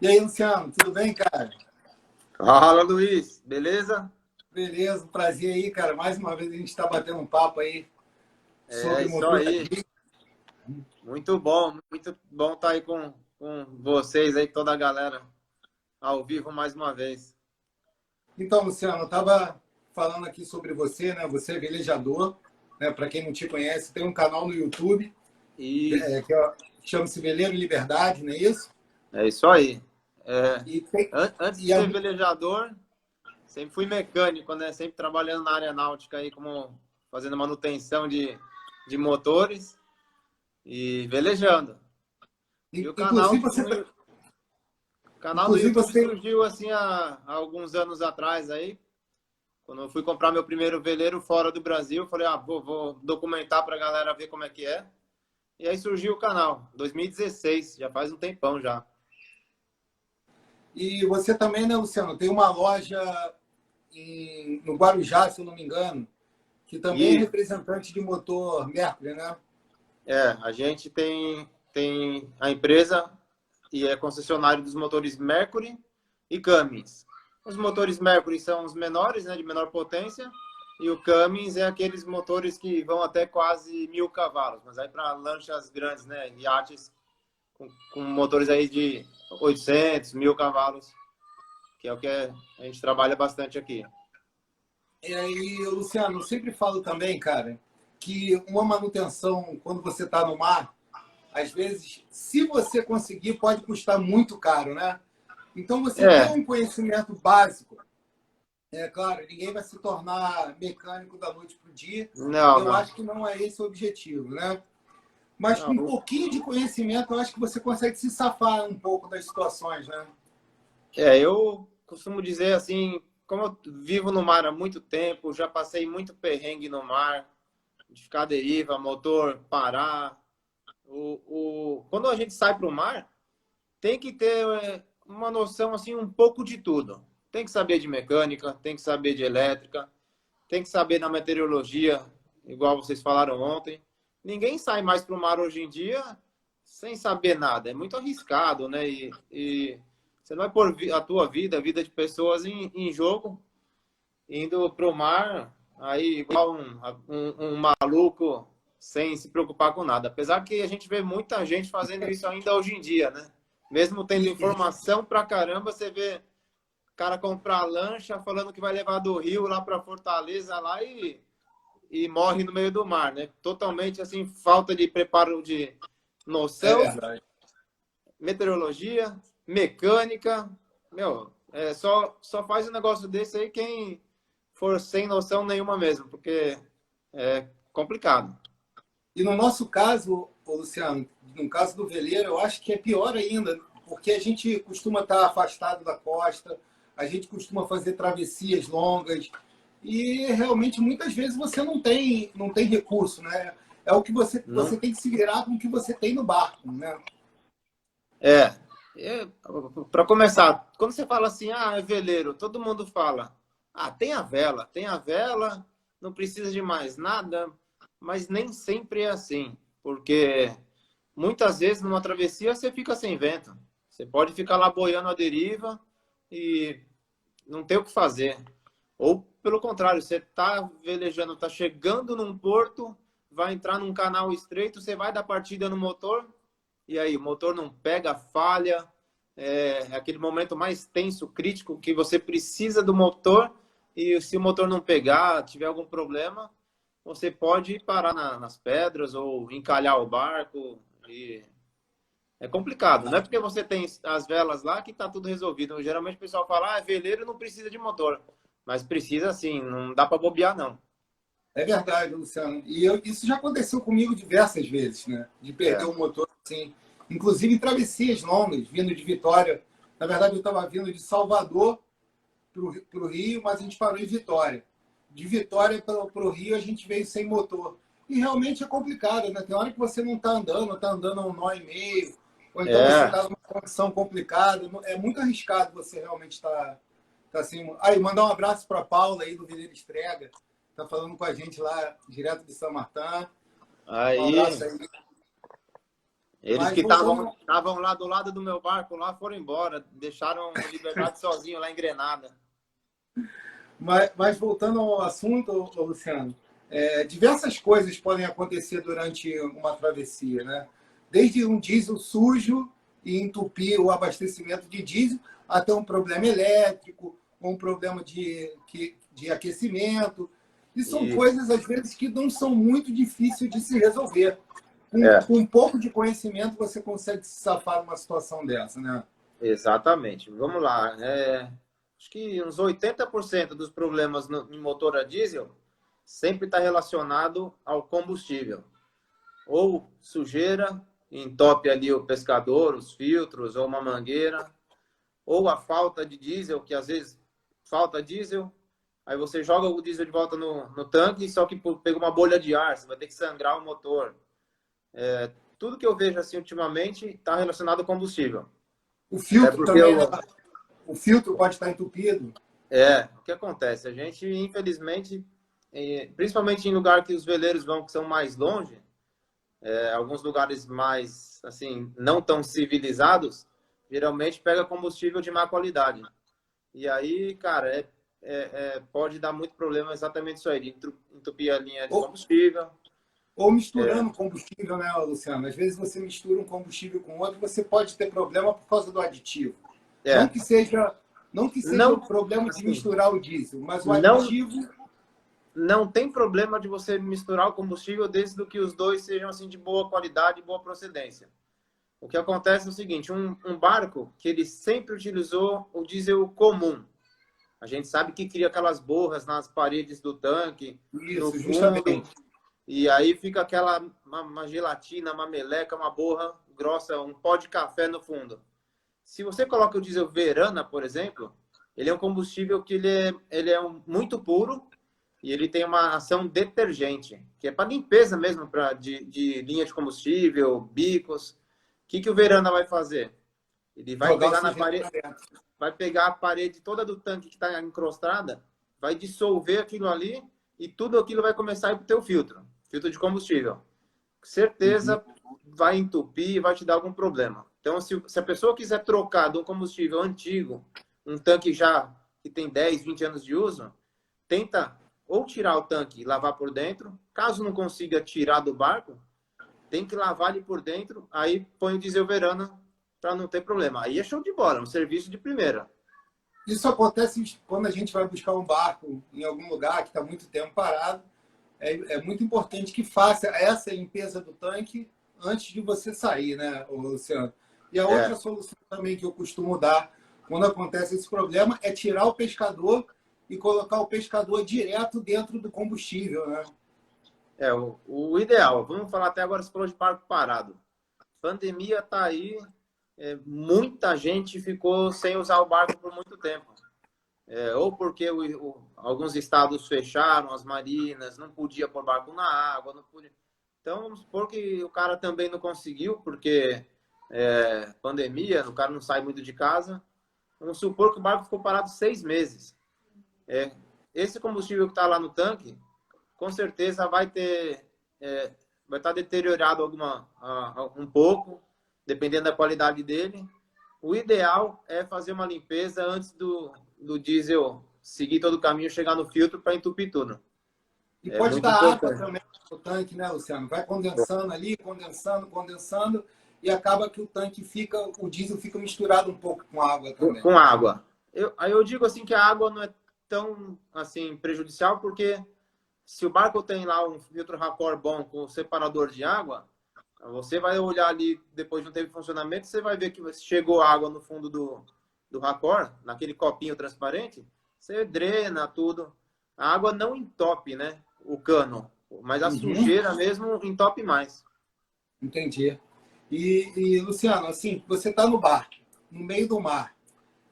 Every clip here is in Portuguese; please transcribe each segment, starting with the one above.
E aí, Luciano, tudo bem, cara? Fala, Luiz. Beleza? Beleza, um prazer aí, cara. Mais uma vez a gente está batendo um papo aí É sobre isso motor a aí. diesel. Muito bom estar aí com vocês aí, toda a galera, ao vivo mais uma vez. Então, Luciano, eu estava falando aqui sobre você, né? Você é velejador, né? Para quem não te conhece, tem um canal no YouTube Isso, chama-se Veleiro Liberdade, não é isso? é isso aí. É, E tem, antes de e a- ser velejador, sempre fui mecânico, né? Sempre trabalhando na área náutica aí, como fazendo manutenção de motores e velejando. E o inclusive você, canal no inclusive YouTube você, surgiu assim há alguns anos atrás aí. Quando eu fui comprar meu primeiro veleiro fora do Brasil, eu falei, vou documentar para a galera ver como é que é. E aí surgiu o canal, 2016, já faz um tempão já. e você também, né, Luciano? Tem uma loja no Guarujá, se eu não me engano, que também é E representante de motor Mercury, né? a gente tem a empresa e é concessionário dos motores Mercury e Cummins. Os motores Mercury são os menores, né, de menor potência, e o Cummins é aqueles motores que vão até quase 1.000 cavalos, mas aí para lanchas grandes, né, iates com motores aí de 800, 1.000 cavalos, que é o que a gente trabalha bastante aqui. E aí, Luciano, eu sempre falo também, cara, que uma manutenção, quando você está no mar, às vezes, se você conseguir, pode custar muito caro, né? Então, você ter É, um conhecimento básico, é claro, ninguém vai se tornar mecânico da noite para o dia, não, eu não. acho que não é esse o objetivo, né? Mas com um Não, pouquinho de conhecimento, eu acho que você consegue se safar um pouco das situações, né? eu costumo dizer assim, como eu vivo no mar há muito tempo, já passei muito perrengue no mar, de ficar à deriva, motor parar. Quando a gente sai para o mar, tem que ter uma noção assim um pouco de tudo. Tem que saber de mecânica, tem que saber de elétrica, tem que saber da meteorologia, igual vocês falaram ontem. Ninguém sai mais para o mar hoje em dia sem saber nada. É muito arriscado, né? E você não vai pôr a tua vida, a vida de pessoas em jogo, indo para o mar, aí igual um maluco, sem se preocupar com nada. Apesar que a gente vê muita gente fazendo isso ainda hoje em dia, né? Mesmo tendo E, informação pra caramba, você vê o cara comprar lancha falando que vai levar do Rio lá para Fortaleza lá e morre no meio do mar, né? Totalmente assim, falta de preparo de é noção, verdade. meteorologia, mecânica. Meu, só faz um negócio desse aí quem for sem noção nenhuma mesmo, porque é complicado. E no nosso caso, ô Luciano, no caso do veleiro, eu acho que é pior ainda, porque a gente costuma estar afastado da costa, a gente costuma fazer travessias longas, e realmente muitas vezes você não tem recurso, né? É o que você Não, tem que se virar com o que você tem no barco, né? é, para começar, quando você fala assim, é veleiro, todo mundo fala, tem a vela, não precisa de mais nada, mas nem sempre é assim, porque muitas vezes numa travessia você fica sem vento. Você pode ficar lá boiando à deriva e não ter o que fazer. Ou pelo contrário, você está velejando, está chegando num porto, vai entrar num canal estreito, você vai dar partida no motor, e aí o motor não pega, falha, é aquele momento mais tenso, crítico, que você precisa do motor, e se o motor não pegar, tiver algum problema, você pode parar nas pedras ou encalhar o barco. E é complicado. Não é porque você tem as velas lá que está tudo resolvido. Geralmente o pessoal fala, veleiro não precisa de motor. Mas precisa sim, não dá para bobear, não. É verdade, Luciano. E isso já aconteceu comigo diversas vezes, né? De perder É. o motor, assim. Inclusive em travessias longas, vindo de Vitória. Na verdade, eu estava vindo de Salvador para o Rio, mas a gente parou em Vitória. De Vitória para o Rio, a gente veio sem motor. E realmente é complicado, né? Tem hora que você não está andando a um nó e meio, ou então você É. está numa condição complicada. É muito arriscado você realmente estar assim. Aí, mandar um abraço para a Paula aí do Veleiro Estrega. Está falando com a gente lá, direto de São Martin. Um Aí, abraço aí. Eles Mas que voltando, estavam lá do lado do meu barco, lá foram embora, deixaram o Liberdade sozinho lá em Grenada. mas voltando ao assunto, ô Luciano, diversas coisas podem acontecer durante uma travessia, né? Desde um diesel sujo e entupir o abastecimento de diesel, até um problema elétrico, ou um problema de aquecimento. E são E, coisas, às vezes, que não são muito difíceis de se resolver. é, Com um pouco de conhecimento, você consegue se safar numa situação dessa, né? exatamente. Vamos lá. Acho que uns 80% dos problemas em motor a diesel sempre está relacionado ao combustível. Ou sujeira, entope ali o pescador, os filtros, ou uma mangueira, ou a falta de diesel, que às vezes falta diesel, aí você joga o diesel de volta no tanque, só que pega uma bolha de ar, você vai ter que sangrar o motor. Tudo que eu vejo assim ultimamente está relacionado ao combustível. O Até filtro porque também, né? O filtro pode estar entupido. o que acontece? A gente, infelizmente, principalmente em lugar que os veleiros vão, que são mais longe, alguns lugares mais, assim, não tão civilizados, geralmente pega combustível de má qualidade. E aí, cara, pode dar muito problema exatamente isso aí, de entupir a linha de Ou, combustível. ou misturando combustível, né, Luciano? Às vezes você mistura um combustível com outro, você pode ter problema por causa do aditivo. Não É, que seja, não que seja o não, problema de assim, misturar o diesel, mas o não, aditivo. não tem problema de você misturar o combustível desde que os dois sejam assim de boa qualidade e boa procedência. O que acontece é o seguinte, um barco que ele sempre utilizou o diesel comum. A gente sabe que cria aquelas borras nas paredes do tanque, no Isso, fundo, justamente. e aí fica aquela uma gelatina, uma meleca, uma borra grossa, um pó de café no fundo. Se você coloca o diesel Verana, por exemplo, ele é um combustível que muito puro e ele tem uma ação detergente, que é para limpeza mesmo de linha de combustível, bicos. O que o Verana vai fazer? Ele vai Jogar o pegar na sujeito parede, para dentro. vai pegar a parede toda do tanque que está encrostada, vai dissolver aquilo ali e tudo aquilo vai começar a ir para o teu filtro de combustível. Uhum. Certeza vai entupir e vai te dar algum problema. Então, se a pessoa quiser trocar de um combustível antigo, um tanque já que tem 10, 20 anos de uso, tenta ou tirar o tanque e lavar por dentro. Caso não consiga tirar do barco, tem que lavar ele por dentro, aí põe o diesel Verana para não ter problema. Aí é show de bola, um serviço de primeira. Isso acontece quando a gente vai buscar um barco em algum lugar que está muito tempo parado. É muito importante que faça essa limpeza do tanque antes de você sair, né, Luciano? E a outra É, solução também que eu costumo dar quando acontece esse problema é tirar o pescador e colocar o pescador direto dentro do combustível, né? o ideal. Vamos falar até agora, você falou de barco parado. Pandemia tá aí, muita gente ficou sem usar o barco por muito tempo. Ou porque alguns estados fecharam as marinas, não podia pôr barco na água, não podia. Então, vamos supor que o cara também não conseguiu, porque pandemia, o cara não sai muito de casa. Vamos supor que o barco ficou parado 6 meses. Esse combustível que está lá no tanque, com certeza vai estar deteriorado um pouco, dependendo da qualidade dele. O ideal é fazer uma limpeza antes do diesel seguir todo o caminho, chegar no filtro para entupir tudo. E É pode muito dar água importante. também no tanque, né, Luciano? Vai condensando ali, condensando, condensando, e acaba que o diesel fica misturado um pouco com água também. Com água. Aí eu digo assim que a água não é tão assim prejudicial, porque se o barco tem lá um filtro Racor bom com separador de água, você vai olhar ali depois de um tempo de funcionamento, você vai ver que chegou água no fundo do Racor, naquele copinho transparente, você drena tudo. A água não entope, né, o cano, mas a Uhum. sujeira mesmo entope mais. Entendi. Luciano, assim, você está no barco, no meio do mar.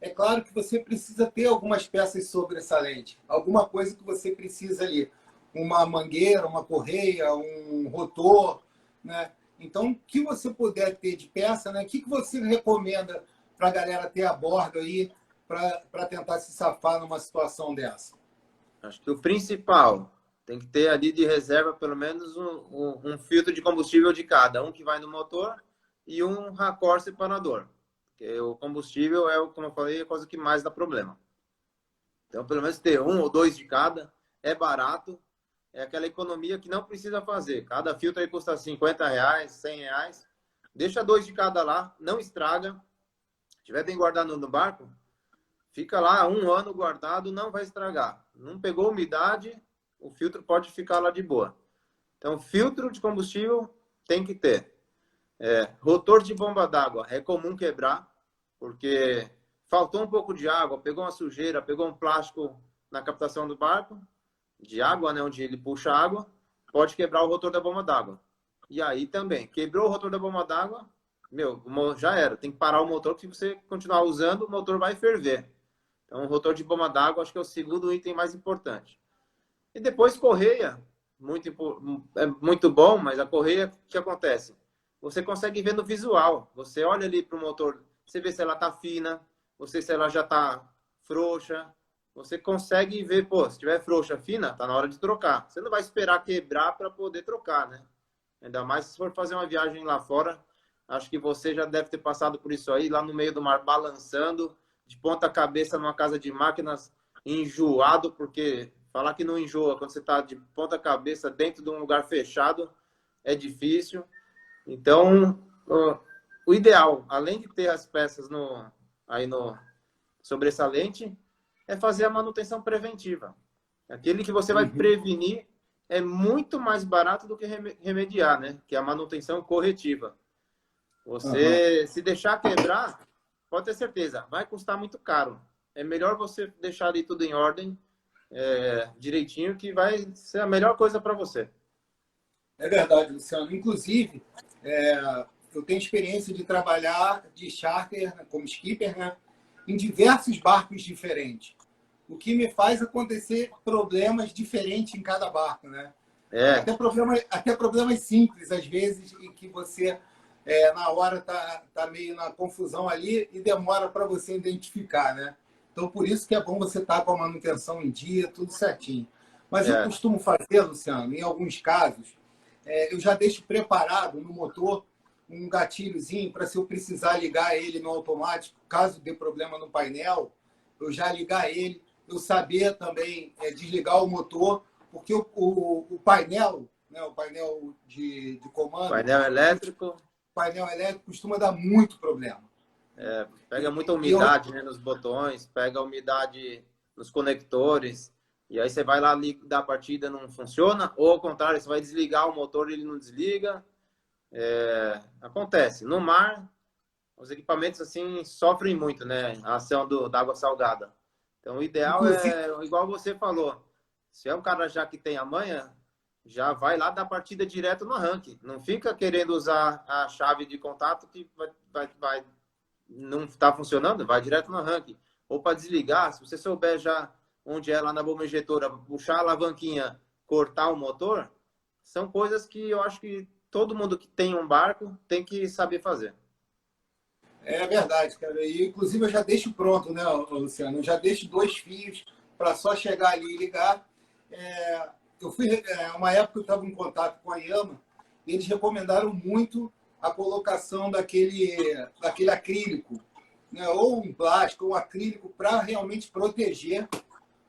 É claro que você precisa ter algumas peças sobressalentes, alguma coisa que você precisa ali. Uma mangueira, uma correia, um rotor, né? Então, o que você puder ter de peça, né? O que você recomenda para a galera ter a bordo aí para tentar se safar numa situação dessa? Acho que o principal tem que ter ali de reserva pelo menos um filtro de combustível de cada. Um que vai no motor e um racor separador. Porque o combustível é, como eu falei, a coisa que mais dá problema. Então, pelo menos ter um ou dois de cada é barato. É aquela economia que não precisa fazer. Cada filtro aí custa R$50, R$100. Deixa dois de cada lá, não estraga. Se tiver bem guardado no barco, fica lá 1 ano guardado, não vai estragar. Não pegou umidade, o filtro pode ficar lá de boa. Então, filtro de combustível tem que ter. Rotor de bomba d'água é comum quebrar, porque faltou um pouco de água, pegou uma sujeira, pegou um plástico na captação do barco, de água, né, onde ele puxa água, pode quebrar o rotor da bomba d'água. E aí também, quebrou o rotor da bomba d'água, já era. Tem que parar o motor, porque se você continuar usando, o motor vai ferver. Então, o rotor de bomba d'água, acho que é o segundo item mais importante. E depois, correia, é muito bom, mas a correia, o que acontece? Você consegue ver no visual. Você olha ali para o motor, você vê se ela está fina, você se ela já está frouxa. Você consegue ver, pô, se tiver frouxa, fina, tá na hora de trocar. Você não vai esperar quebrar para poder trocar, né? Ainda mais se for fazer uma viagem lá fora. Acho que você já deve ter passado por isso aí, lá no meio do mar, balançando, de ponta cabeça numa casa de máquinas, enjoado, porque falar que não enjoa quando você está de ponta cabeça dentro de um lugar fechado é difícil. Então, o ideal, além de ter as peças aí no sobressalente, é fazer a manutenção preventiva. Aquele que você vai prevenir é muito mais barato do que remediar, né? Que é a manutenção corretiva. Você, se deixar quebrar, pode ter certeza, vai custar muito caro. É melhor você deixar ali tudo em ordem, direitinho, que vai ser a melhor coisa para você. É verdade, Luciano. Inclusive, eu tenho experiência de trabalhar de charter, né, como skipper, né, em diversos barcos diferentes. O que me faz acontecer problemas diferentes em cada barco, né? Até problemas simples, às vezes, em que você, na hora, tá meio na confusão ali e demora para você identificar, né? Então, por isso que é bom você estar com a manutenção em dia, tudo certinho. Mas eu costumo fazer, Luciano, em alguns casos, eu já deixo preparado no motor um gatilhozinho para, se eu precisar ligar ele no automático, caso dê problema no painel, eu já ligar ele, eu saber também desligar o motor, porque o painel, né, o painel de comando, painel elétrico costuma dar muito problema. Pega muita umidade, né, nos botões, pega umidade nos conectores, e aí você vai lá dar a partida, não funciona, ou ao contrário, você vai desligar o motor e ele não desliga. Acontece. No mar, os equipamentos assim sofrem muito, né? A ação da água salgada. Então, o ideal é, igual você falou, se é um cara já que tem a manha, já vai lá dar partida direto no arranque. Não fica querendo usar a chave de contato que não está funcionando, vai direto no arranque. Ou para desligar, se você souber já onde é lá na bomba injetora, puxar a alavanquinha, cortar o motor, são coisas que eu acho que todo mundo que tem um barco tem que saber fazer. É verdade, cara. E, inclusive, eu já deixo pronto, né, Luciano? Eu já deixo 2 fios para só chegar ali e ligar. Uma época eu estava em contato com a Yama e eles recomendaram muito a colocação daquele acrílico, né? Ou um plástico, ou um acrílico, para realmente proteger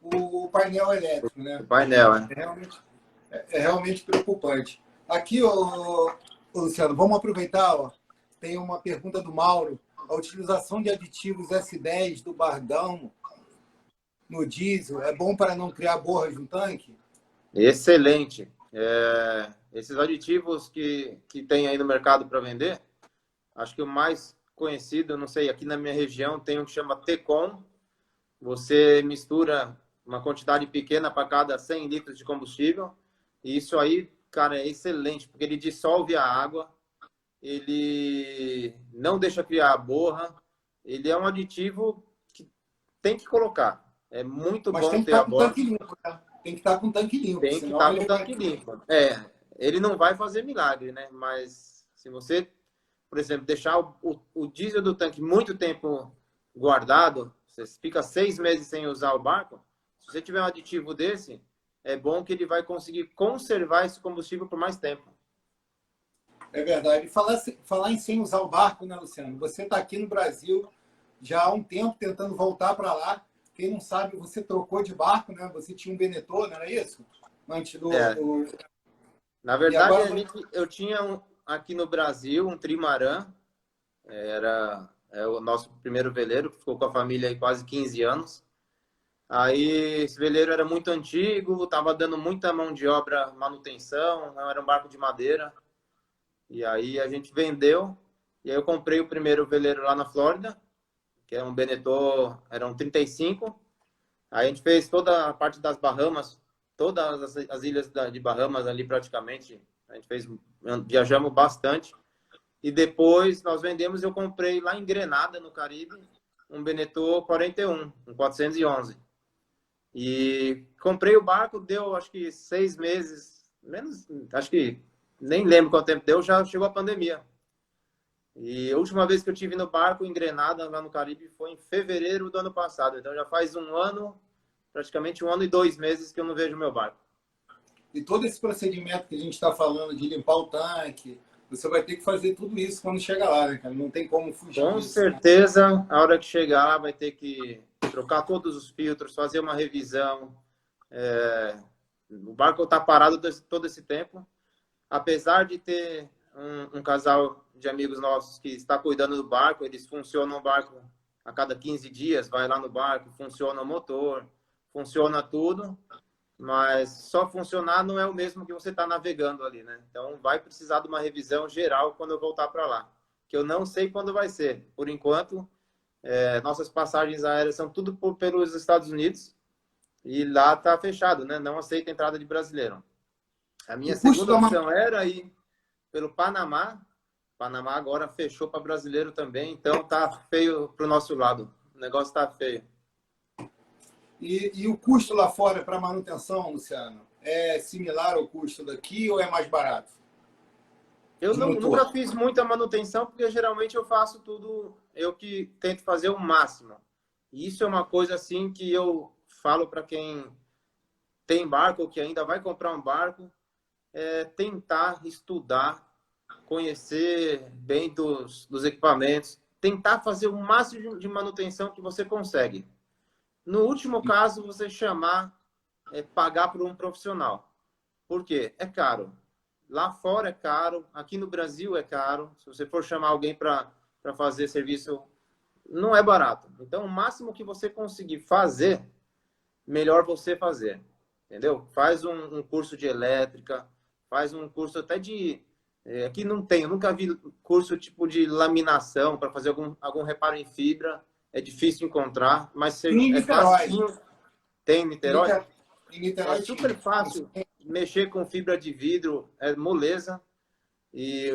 o painel elétrico, né? O painel, É realmente preocupante. Aqui, Luciano, vamos aproveitar, ó. Tem uma pergunta do Mauro. A utilização de aditivos S10 do Bardão no diesel é bom para não criar borras no tanque? Excelente. Esses aditivos que tem aí no mercado para vender, acho que o mais conhecido, não sei, aqui na minha região tem um que chama Tecon. Você mistura uma quantidade pequena para cada 100 litros de combustível. E isso aí, cara, é excelente, porque ele dissolve a água, ele não deixa criar borra, ele é um aditivo que tem que colocar. É muito bom ter a borra. Tem que estar com o tanque limpo. Tem que estar com o tanque limpo. Ele não vai fazer milagre, né? Mas se você, por exemplo, deixar o diesel do tanque muito tempo guardado, você fica 6 meses sem usar o barco, se você tiver um aditivo desse, é bom que ele vai conseguir conservar esse combustível por mais tempo. É verdade. E falar em sem usar o barco, né, Luciano? Você está aqui no Brasil já há um tempo tentando voltar para lá. Quem não sabe, você trocou de barco, né? Você tinha um Benetton, não era isso? Antes É, do... na E verdade, agora... eu tinha aqui no Brasil um trimarã, o nosso primeiro veleiro, que ficou com a família aí quase 15 anos. Aí esse veleiro era muito antigo, estava dando muita mão de obra, manutenção, era um barco de madeira. E aí a gente vendeu, e aí eu comprei o primeiro veleiro lá na Flórida, que é um Benetton, era um 35. Aí a gente fez toda a parte das Bahamas, todas as ilhas de Bahamas ali praticamente. A gente fez, viajamos bastante. E depois nós vendemos, eu comprei lá em Grenada, no Caribe, um Benetton 41, um 411. E comprei o barco, deu acho que 6 meses, menos, acho que nem lembro quanto tempo deu, já chegou a pandemia. E a última vez que eu tive no barco em Grenada, lá no Caribe, foi em fevereiro do ano passado. Então já faz um ano, praticamente 1 ano e 2 meses que eu não vejo meu barco. E todo esse procedimento que a gente está falando de limpar o tanque, você vai ter que fazer tudo isso quando chegar lá, né, cara? Não tem como fugir Com disso, né? certeza, a hora que chegar lá vai ter que trocar todos os filtros, fazer uma revisão. O barco está parado todo esse tempo. Apesar de ter um casal de amigos nossos que está cuidando do barco, eles funcionam o barco a cada 15 dias, vai lá no barco, funciona o motor, funciona tudo, mas só funcionar não é o mesmo que você está navegando ali, né? Então vai precisar de uma revisão geral quando eu voltar para lá, que eu não sei quando vai ser. Por enquanto, nossas passagens aéreas são tudo pelos Estados Unidos e lá está fechado, né? Não aceita entrada de brasileiro. A minha segunda opção era ir pelo Panamá. Panamá agora fechou para brasileiro também, então tá feio para o nosso lado. O negócio tá feio. E o custo lá fora para manutenção, Luciano, é similar ao custo daqui ou é mais barato? Eu De motor? nunca fiz muita manutenção, porque geralmente eu faço tudo, eu que tento fazer o máximo. E isso é uma coisa assim que eu falo para quem tem barco ou que ainda vai comprar um barco, tentar estudar, conhecer bem dos equipamentos, tentar fazer o máximo de manutenção que você consegue. No último caso, você pagar por um profissional. Por quê? É caro. Lá fora é caro, aqui no Brasil é caro. Se você for chamar alguém para fazer serviço, não é barato. Então, o máximo que você conseguir fazer, melhor você fazer. Entendeu? Faz um curso de elétrica, faz um curso até de... aqui não tem, eu nunca vi curso tipo de laminação para fazer algum reparo em fibra. É difícil encontrar, mas é fácil. Tem em Niterói? Em Niterói É super fácil mexer com fibra de vidro, é moleza. E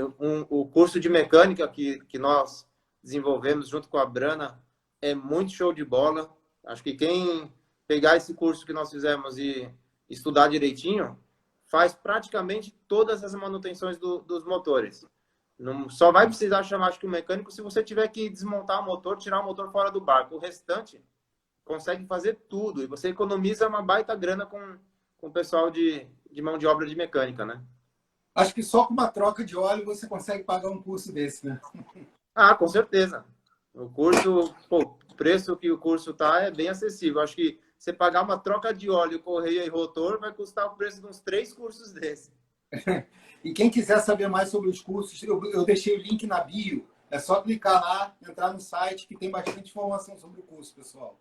o curso de mecânica que nós desenvolvemos junto com a Brana é muito show de bola. Acho que quem pegar esse curso que nós fizemos e estudar direitinho, faz praticamente todas as manutenções dos motores. Não, só vai precisar chamar, acho que o mecânico, se você tiver que desmontar o motor, tirar o motor fora do barco. O restante consegue fazer tudo. E você economiza uma baita grana com o pessoal de mão de obra de mecânica, né? Acho que só com uma troca de óleo você consegue pagar um curso desse, né? Ah, com certeza. O curso, o preço que o curso tá é bem acessível. Acho que você pagar uma troca de óleo, correia e rotor vai custar o preço de uns 3 cursos desses. E quem quiser saber mais sobre os cursos, eu deixei o link na bio. É só clicar lá, entrar no site, que tem bastante informação sobre o curso, pessoal.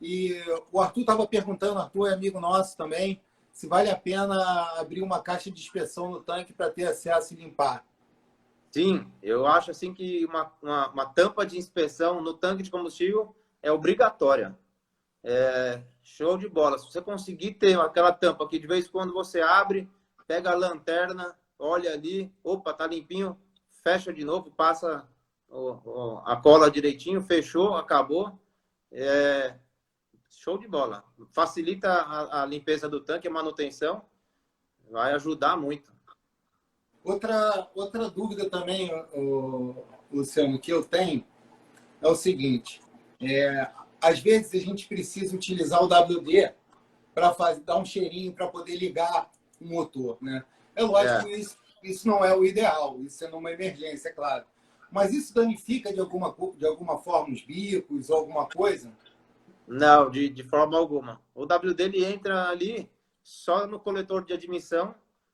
E o Arthur estava perguntando, Arthur é amigo nosso também, se vale a pena abrir uma caixa de inspeção no tanque para ter acesso e limpar. Sim, eu acho assim que uma tampa de inspeção no tanque de combustível é obrigatória. Show de bola. Se você conseguir ter aquela tampa que de vez em quando você abre, pega a lanterna, olha ali, opa, tá limpinho, fecha de novo, passa a cola direitinho, fechou, acabou. Show de bola. Facilita a limpeza do tanque, a manutenção, vai ajudar muito. Outra dúvida também, Luciano, que eu tenho é o seguinte, às vezes a gente precisa utilizar o WD para dar um cheirinho, para poder ligar o motor, né? É lógico que isso não é o ideal, isso é numa emergência, é claro. Mas isso danifica de alguma forma os bicos ou alguma coisa? Não, de forma alguma. O WD ele entra ali só no coletor de admissão,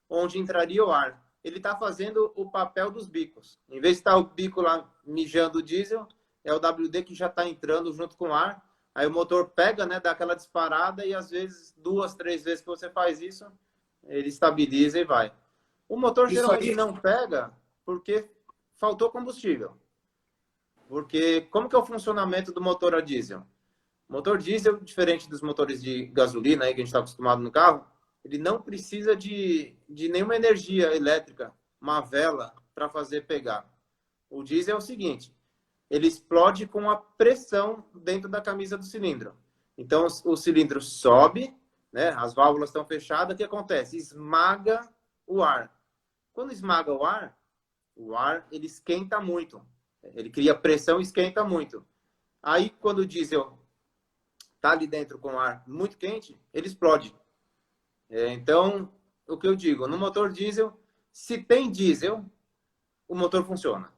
onde entraria o ar. Ele está fazendo o papel dos bicos. Em vez de estar o bico lá mijando o diesel, é o WD que já está entrando junto com o ar. Aí o motor pega, né, dá aquela disparada e às vezes 2, 3 vezes que você faz isso, ele estabiliza e vai. O motor Isso geralmente aí, não pega porque faltou combustível. Porque como que é o funcionamento do motor a diesel? O motor diesel, diferente dos motores de gasolina aí que a gente está acostumado no carro, ele não precisa de nenhuma energia elétrica, uma vela, para fazer pegar. O diesel é o seguinte, ele explode com a pressão dentro da camisa do cilindro. Então, o cilindro sobe, né? As válvulas estão fechadas, o que acontece? Esmaga o ar. Quando esmaga o ar ele esquenta muito. Ele cria pressão e esquenta muito. Aí, quando o diesel está ali dentro com ar muito quente, ele explode. Então, o que eu digo, no motor diesel, se tem diesel, o motor funciona.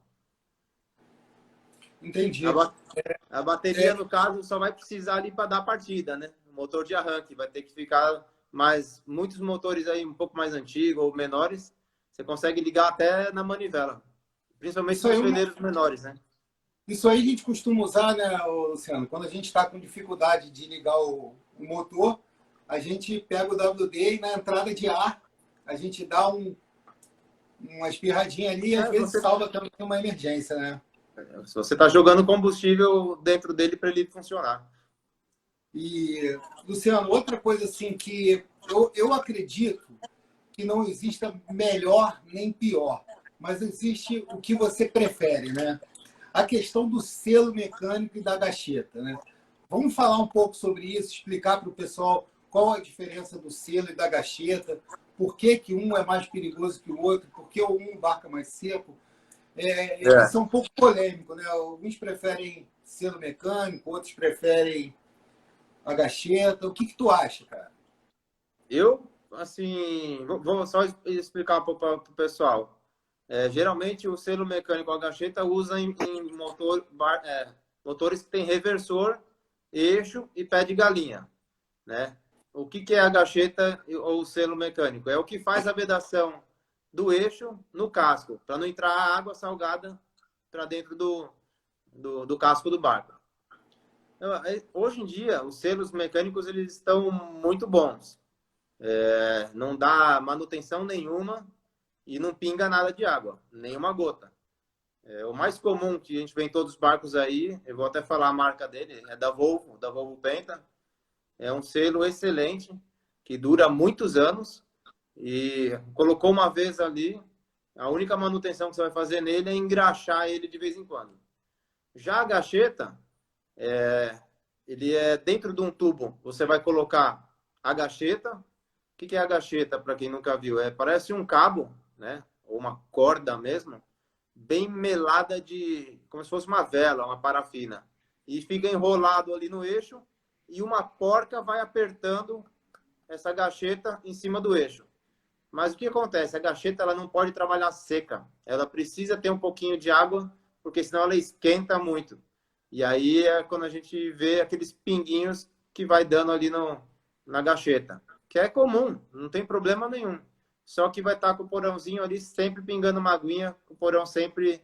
entendi. A bateria, no caso, só vai precisar ali para dar a partida, né? O motor de arranque vai ter que ficar mais... Muitos motores aí um pouco mais antigos ou menores, você consegue ligar até na manivela. Principalmente Isso aí, nos veleiros menores, né? isso aí a gente costuma usar, né, Luciano? Quando a gente está com dificuldade de ligar o motor, a gente pega o WD e na entrada de ar a gente dá uma espirradinha ali e às vezes salva também uma emergência, né? Se você está jogando combustível dentro dele para ele funcionar. E, Luciano, outra coisa assim que eu acredito que não exista melhor nem pior, mas existe o que você prefere, né? A questão do selo mecânico e da gacheta, né? Vamos falar um pouco sobre isso, explicar para o pessoal qual a diferença do selo e da gacheta, por que que um é mais perigoso que o outro, por que um embarca mais seco. Isso é um pouco polêmico, né? Alguns preferem selo mecânico, outros preferem a gacheta. O que que tu acha, cara? Eu, assim, vou só explicar um pouco para o pessoal. Geralmente, o selo mecânico a gacheta usa em motores que tem reversor, eixo e pé de galinha, né? O que é a gacheta ou o selo mecânico? É o que faz a vedação do eixo no casco, para não entrar água salgada para dentro do casco do barco. Então, hoje em dia, os selos mecânicos eles estão muito bons. Não dá manutenção nenhuma e não pinga nada de água, nenhuma gota. O mais comum que a gente vê em todos os barcos aí, eu vou até falar a marca dele, é da Volvo Penta. É um selo excelente, que dura muitos anos e colocou uma vez ali, a única manutenção que você vai fazer nele é engraxar ele de vez em quando. Já a gacheta, ele é dentro de um tubo, você vai colocar a gacheta. O que é a gacheta, para quem nunca viu? Parece um cabo, né? Ou uma corda mesmo, bem melada como se fosse uma vela, uma parafina. E fica enrolado ali no eixo e uma porca vai apertando essa gacheta em cima do eixo. Mas o que acontece? A gacheta ela não pode trabalhar seca. Ela precisa ter um pouquinho de água, porque senão ela esquenta muito. E aí é quando a gente vê aqueles pinguinhos que vai dando ali na gacheta. Que é comum, não tem problema nenhum. Só que vai estar com o porãozinho ali sempre pingando uma aguinha, o porão sempre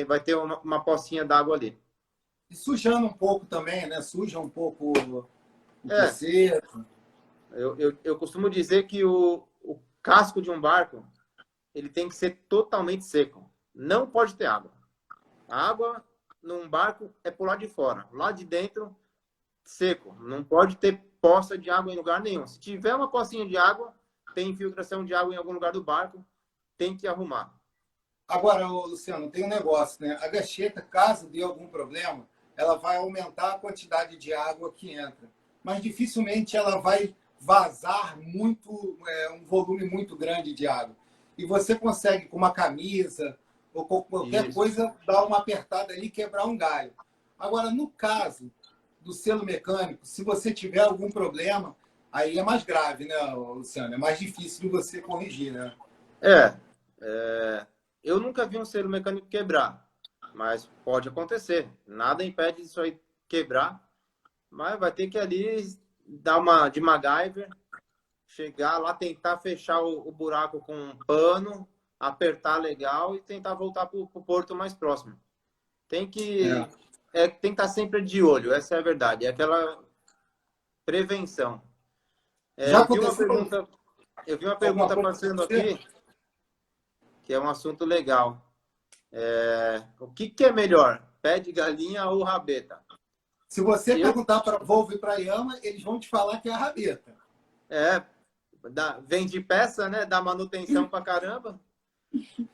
vai ter uma pocinha d'água ali. E sujando um pouco também, né? Suja um pouco o É, terceiro. eu costumo dizer que o casco de um barco ele tem que ser totalmente seco. Não pode ter água. A água num barco é por lá de fora. Lá de dentro, seco. Não pode ter poça de água em lugar nenhum. Se tiver uma pocinha de água, tem infiltração de água em algum lugar do barco, tem que arrumar. Agora, Luciano, tem um negócio, né? A gacheta, caso dê algum problema, ela vai aumentar a quantidade de água que entra. Mas dificilmente ela vai vazar um volume muito grande de água. E você consegue, com uma camisa ou com qualquer coisa, dar uma apertada ali e quebrar um galho. Agora, no caso do selo mecânico, se você tiver algum problema, aí é mais grave, né, Luciano? É mais difícil de você corrigir, né? Eu nunca vi um selo mecânico quebrar, mas pode acontecer. Nada impede isso aí quebrar, mas vai ter que ali dar uma de MacGyver, chegar lá, tentar fechar o buraco com um pano, apertar legal e tentar voltar para o porto mais próximo. Tem que tem que estar sempre de olho, essa é a verdade. É aquela prevenção. Já Eu aconteceu vi uma alguma pergunta coisa com passando você? aqui, que é um assunto legal. O que é melhor, pé de galinha ou rabeta? Se você Eu, perguntar para Volvo e para Yama, eles vão te falar que é a rabeta. é, vende peça, né? Dá manutenção pra caramba.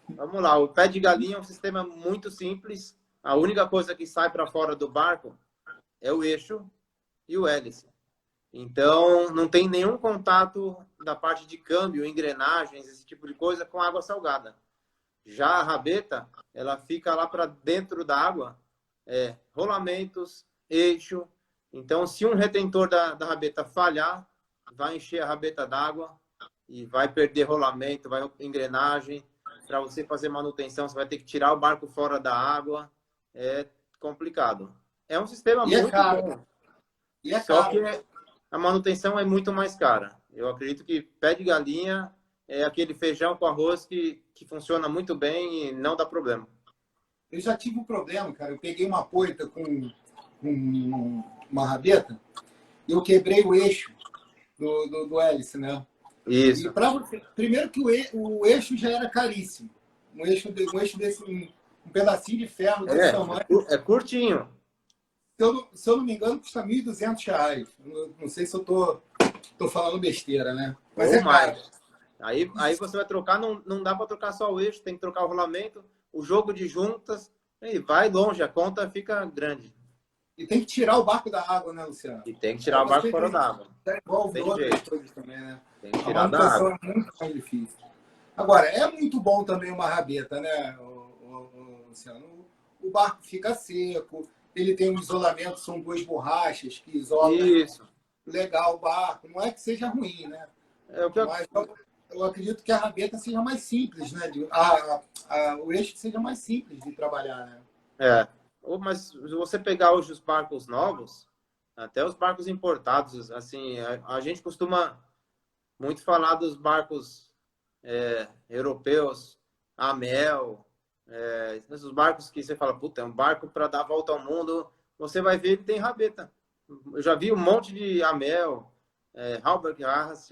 Vamos lá, o pé de galinha é um sistema muito simples. A única coisa que sai para fora do barco é o eixo e o hélice. Então, não tem nenhum contato da parte de câmbio, engrenagens, esse tipo de coisa com água salgada. Já a rabeta, ela fica lá para dentro da água, rolamentos, eixo. Então, se um retentor da rabeta falhar, vai encher a rabeta d'água e vai perder rolamento, vai engrenagem. Para você fazer manutenção, você vai ter que tirar o barco fora da água. É complicado. É um sistema E é muito caro. bom, E é só que caro. a manutenção é muito mais cara. Eu acredito que pé de galinha é aquele feijão com arroz que funciona muito bem e não dá problema. Eu já tive um problema, cara. Eu peguei uma poita com uma rabeta e eu quebrei o eixo do hélice, né? E Isso. para você, primeiro que o eixo já era caríssimo. Um eixo desse, um pedacinho de ferro desse tamanho. Curtinho. Se eu não me engano, custa R$ 1.200. Não sei se eu tô falando besteira, né? Mas Ou é caro. mais. Aí você vai trocar, não dá para trocar só o eixo, tem que trocar o rolamento, o jogo de juntas, e vai longe, a conta fica grande. E tem que tirar o barco da água, né, Luciano? E tem que Aí tirar o barco você fora da água. envolve Tem outras jeito. coisas também, né? Tem que A tirar da manutenção água. é muito mais difícil. Agora, é muito bom também uma rabeta, né, Luciano? O barco fica seco, ele tem um isolamento, são duas borrachas que isolam Isso. legal o barco. Não é que seja ruim, né? É o que eu... Mas eu acredito que a rabeta seja mais simples, né? O eixo seja mais simples de trabalhar, né? Mas se você pegar hoje os barcos novos, até os barcos importados, assim, a gente costuma muito falar dos barcos europeus, a mel, esses barcos que você fala, puta, é um barco para dar a volta ao mundo, você vai ver, ele tem rabeta. Eu já vi um monte de Amel, Halberg Haas,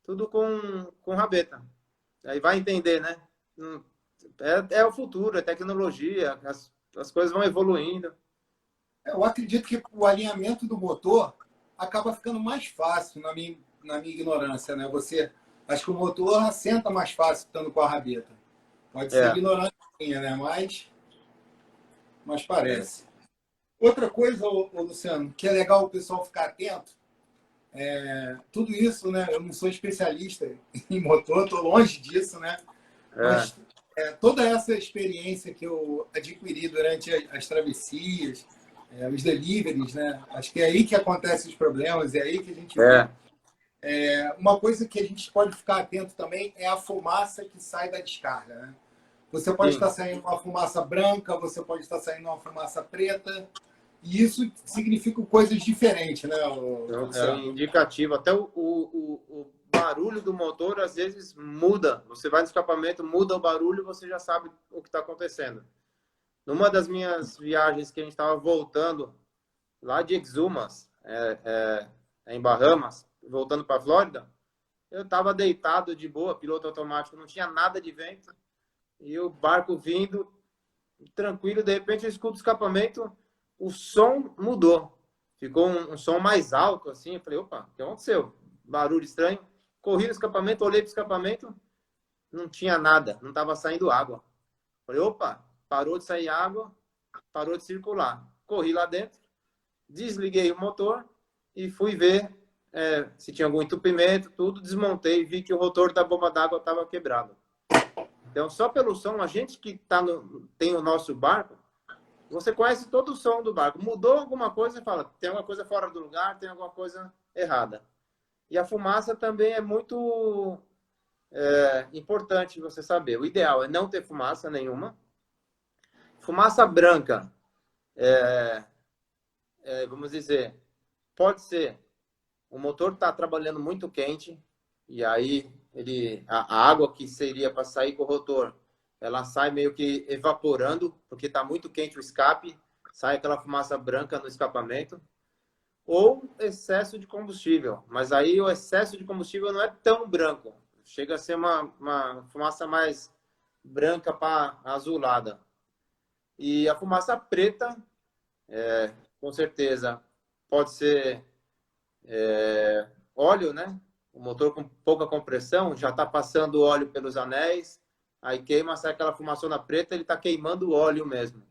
tudo com rabeta. Aí vai entender, né? É o futuro, é tecnologia, as coisas vão evoluindo. Eu acredito que o alinhamento do motor acaba ficando mais fácil, na minha ignorância, né? Acho que o motor assenta mais fácil estando com a rabeta. Pode ser ignorância minha, né? Mas parece. Outra coisa, Luciano, que é legal o pessoal ficar atento, tudo isso, né? Eu não sou especialista em motor, estou longe disso, né? Mas toda essa experiência que eu adquiri durante as travessias, os deliveries, né? Acho que é aí que acontecem os problemas, é aí que a gente vê. Uma coisa que a gente pode ficar atento também é a fumaça que sai da descarga, né? Você pode estar saindo uma fumaça branca, você pode estar saindo uma fumaça preta, e isso significa coisas diferentes, né, É um indicativo. Até o barulho do motor, às vezes, muda. Você vai no escapamento, muda o barulho, você já sabe o que está acontecendo. Numa das minhas viagens que a gente estava voltando, lá de Exumas, em Bahamas, voltando para a Flórida, eu estava deitado de boa, piloto automático, não tinha nada de vento, e o barco vindo, tranquilo, de repente eu escuto o escapamento, o som mudou. Ficou um som mais alto, assim. Eu falei, opa, o que aconteceu? Barulho estranho. Corri no escapamento, olhei para o escapamento, não tinha nada, não estava saindo água. Falei, opa, parou de sair água, parou de circular. Corri lá dentro, desliguei o motor e fui ver se tinha algum entupimento, tudo, desmontei e vi que o rotor da bomba d'água estava quebrado. Então, só pelo som, a gente que tem o nosso barco, você conhece todo o som do barco. Mudou alguma coisa, fala, tem alguma coisa fora do lugar, tem alguma coisa errada. E a fumaça também é muito importante você saber. O ideal é não ter fumaça nenhuma. Fumaça branca, vamos dizer, pode ser o motor está trabalhando muito quente e aí a água que seria para sair com o rotor, ela sai meio que evaporando, porque está muito quente o escape, sai aquela fumaça branca no escapamento. Ou excesso de combustível, mas aí o excesso de combustível não é tão branco, chega a ser uma fumaça mais branca para azulada. E a fumaça preta, com certeza, pode ser óleo, né? O motor com pouca compressão, já está passando óleo pelos anéis, aí queima, sai aquela fumaçona preta, ele está queimando o óleo mesmo.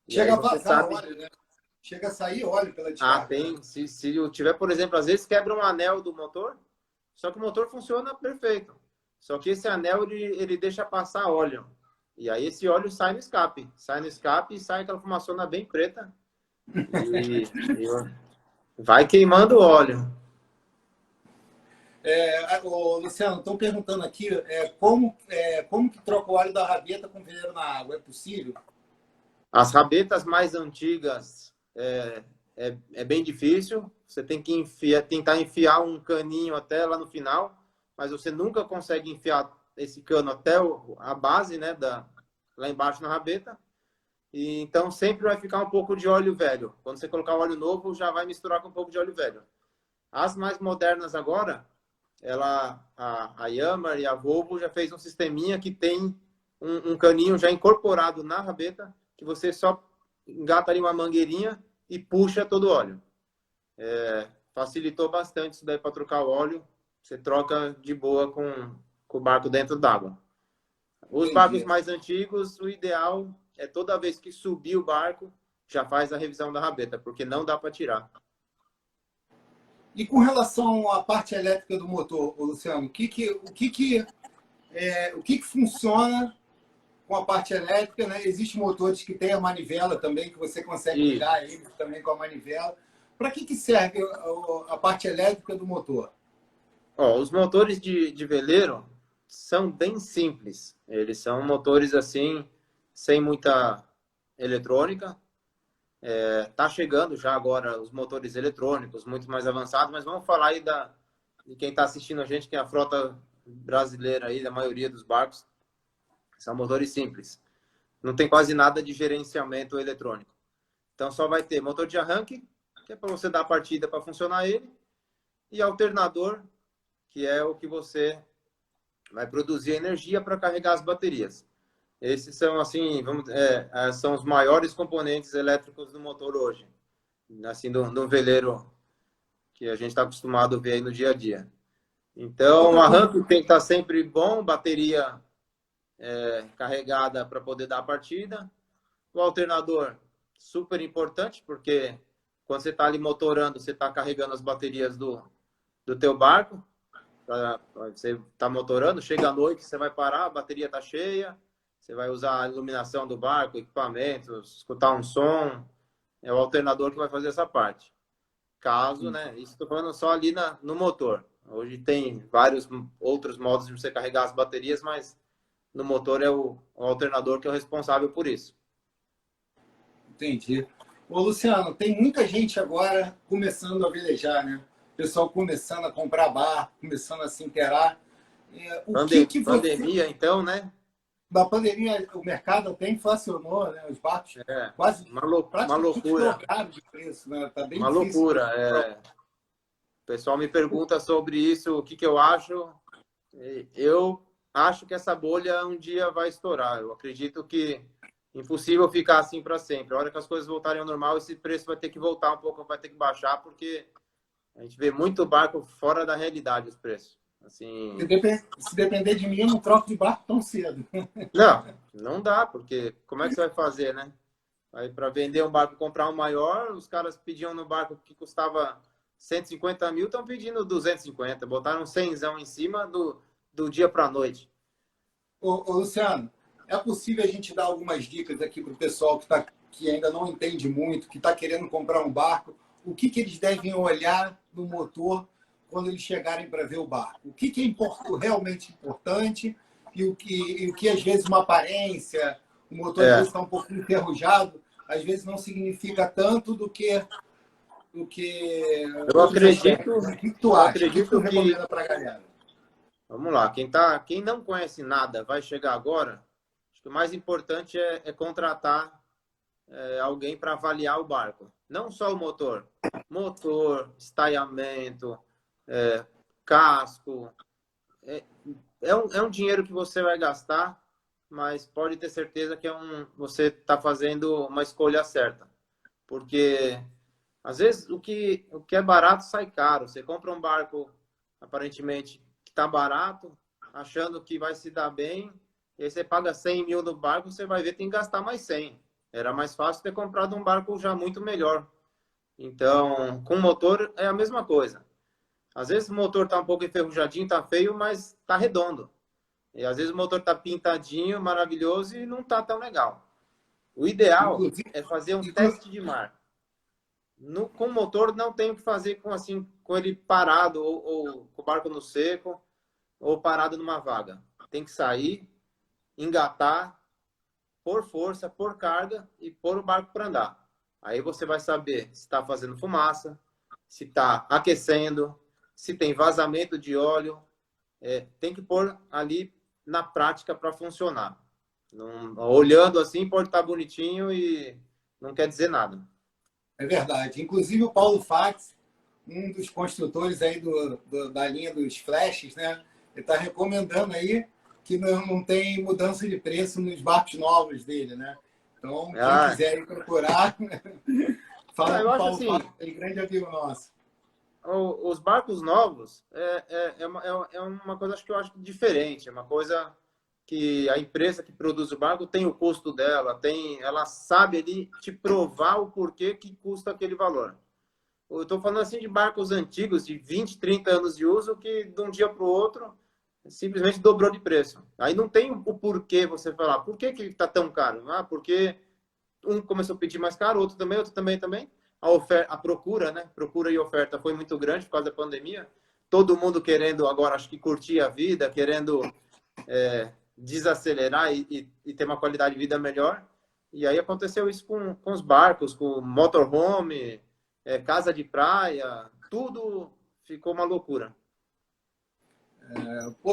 E Chega aí a você vazar sabe... óleo, né? Chega a sair óleo pela Ah, descarga. tem. Se eu tiver, por exemplo, às vezes quebra um anel do motor, só que o motor funciona perfeito. Só que esse anel, ele deixa passar óleo. E aí esse óleo sai no escape. Sai no escape e sai aquela fumaçona bem preta. E vai queimando o óleo. Luciano, estão perguntando aqui como que troca o óleo da rabeta com veleiro na água. É possível? As rabetas mais antigas é bem difícil. Você tem que tentar enfiar um caninho até lá no final, mas você nunca consegue enfiar esse cano até a base, né, lá embaixo na rabeta. E então sempre vai ficar um pouco de óleo velho. Quando você colocar óleo novo, já vai misturar com um pouco de óleo velho. As mais modernas agora, a Yamaha e a Volvo já fez um sisteminha que tem um caninho já incorporado na rabeta, que você só engata ali uma mangueirinha e puxa todo o óleo. Facilitou bastante isso daí para trocar o óleo. Você troca de boa com o barco dentro d'água. Os barcos mais antigos, o ideal é toda vez que subir o barco, já faz a revisão da rabeta, porque não dá para tirar. E com relação à parte elétrica do motor, Luciano, o que funciona com a parte elétrica, né? Existem motores que têm a manivela também, que você consegue ligar ele também com a manivela. Para que serve a parte elétrica do motor? Os motores de veleiro são bem simples. Eles são motores assim, sem muita eletrônica. Tá chegando já agora os motores eletrônicos, muito mais avançados, mas vamos falar aí de quem está assistindo a gente, que é a frota brasileira aí, da maioria dos barcos. São motores simples. Não tem quase nada de gerenciamento eletrônico. Então só vai ter motor de arranque, que é para você dar a partida para funcionar ele, e alternador, que é o que você vai produzir energia para carregar as baterias. Esses são, assim, são os maiores componentes elétricos do motor hoje. Assim, do veleiro que a gente está acostumado a ver aí no dia a dia. Então, o arranque tem que estar sempre bom, bateria carregada para poder dar a partida. O alternador, super importante, porque quando você está ali motorando, você está carregando as baterias do teu barco. Você está motorando, chega à noite, você vai parar, a bateria está cheia, você vai usar a iluminação do barco, equipamentos, escutar um som, é o alternador que vai fazer essa parte. Caso, né? Isso estou falando só ali no motor. Hoje tem vários outros modos de você carregar as baterias, mas no motor é o alternador que é o responsável por isso. Entendi. Ô, Luciano, tem muita gente agora começando a velejar, né? O pessoal começando a comprar barco, começando a se inteirar. Pandemia, então, né? Da pandemia, o mercado até inflacionou, né? Os barcos quase uma loucura. dobraram de preço, né? Tá bem uma difícil. Loucura. O pessoal me pergunta sobre isso, o que eu acho. Eu acho que essa bolha um dia vai estourar. Eu acredito que é impossível ficar assim para sempre. A hora que as coisas voltarem ao normal, esse preço vai ter que voltar um pouco, vai ter que baixar, porque a gente vê muito barco fora da realidade, os preços. Assim... Se depender de mim, eu não troco de barco tão cedo. Não dá, porque como é que você vai fazer, né? Aí para vender um barco e comprar um maior, os caras pediam no barco que custava 150 mil, estão pedindo 250. Botaram 100zão em cima do dia para a noite. Ô, Luciano, é possível a gente dar algumas dicas aqui para o pessoal que ainda não entende muito, que está querendo comprar um barco? O que eles devem olhar no motor quando eles chegarem para ver o barco? O que é realmente importante e o que às vezes uma aparência, o motor às vezes está um pouquinho enferrujado, às vezes não significa tanto do que eu acredito, o que tu eu acha? O que tu acredito que, recomenda para a galera? vamos lá, quem não conhece nada vai chegar agora, acho que o mais importante é contratar alguém para avaliar o barco. Não só o motor, estaiamento, casco. É um dinheiro que você vai gastar, mas pode ter certeza que você está fazendo uma escolha certa. Porque, às vezes, o que é barato sai caro. Você compra um barco, aparentemente, que está barato, achando que vai se dar bem, e aí você paga 100 mil no barco, você vai ver que tem que gastar mais 100. Era mais fácil ter comprado um barco já muito melhor. Então, com motor é a mesma coisa. Às vezes o motor está um pouco enferrujadinho, está feio, mas está redondo. E às vezes o motor está pintadinho, maravilhoso e não está tão legal. O ideal Inclusive, é fazer um teste de mar. Com o motor não tem o que fazer com ele parado ou com o barco no seco ou parado numa vaga. Tem que sair, engatar, pôr força, pôr carga e pôr o barco para andar. Aí você vai saber se está fazendo fumaça, se está aquecendo, se tem vazamento de óleo. Tem que pôr ali na prática para funcionar. Não, olhando assim, pode estar bonitinho e não quer dizer nada. é verdade. Inclusive o Paulo Fax, um dos construtores aí da linha dos flashes, né? Ele está recomendando aí que não tem mudança de preço nos barcos novos dele, né? Então, quem quiser ir procurar, fala com o Paulo assim, Fax, é grande amigo nosso. Os barcos novos é uma coisa que eu acho diferente, é uma coisa que a empresa que produz o barco tem o custo dela, ela sabe ali te provar o porquê que custa aquele valor. Eu estou falando assim de barcos antigos, de 20, 30 anos de uso, que de um dia para o outro simplesmente dobrou de preço. Aí não tem o porquê você falar, por que está tão caro? Porque um começou a pedir mais caro, outro também. A procura, né? Procura e oferta foi muito grande por causa da pandemia. Todo mundo querendo agora, acho que curtir a vida, querendo desacelerar e ter uma qualidade de vida melhor. E aí aconteceu isso com os barcos, com motorhome, casa de praia, tudo ficou uma loucura.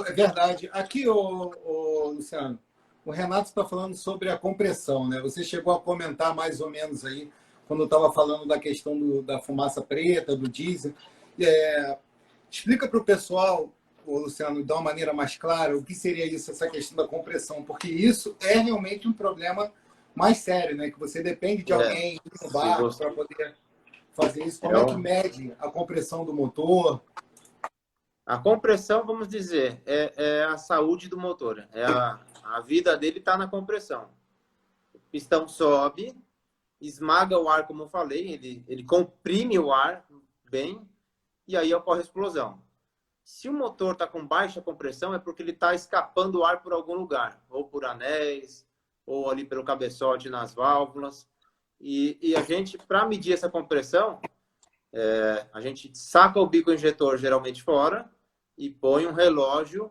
É verdade. Aqui, Luciano, o Renato está falando sobre a compressão, né? Você chegou a comentar mais ou menos aí, quando eu estava falando da questão da fumaça preta, do diesel. Explica para o pessoal, Luciano, de uma maneira mais clara, o que seria isso, essa questão da compressão, porque isso é realmente um problema mais sério, né? Que você depende de alguém no barco para poder fazer isso. Como é que mede a compressão do motor? A compressão, vamos dizer, é a saúde do motor. A vida dele está na compressão. O pistão sobe, esmaga o ar, como eu falei, ele comprime o ar bem e aí ocorre a explosão. Se o motor está com baixa compressão, é porque ele está escapando o ar por algum lugar, ou por anéis, ou ali pelo cabeçote nas válvulas. E a gente, para medir essa compressão, a gente saca o bico injetor geralmente fora e põe um relógio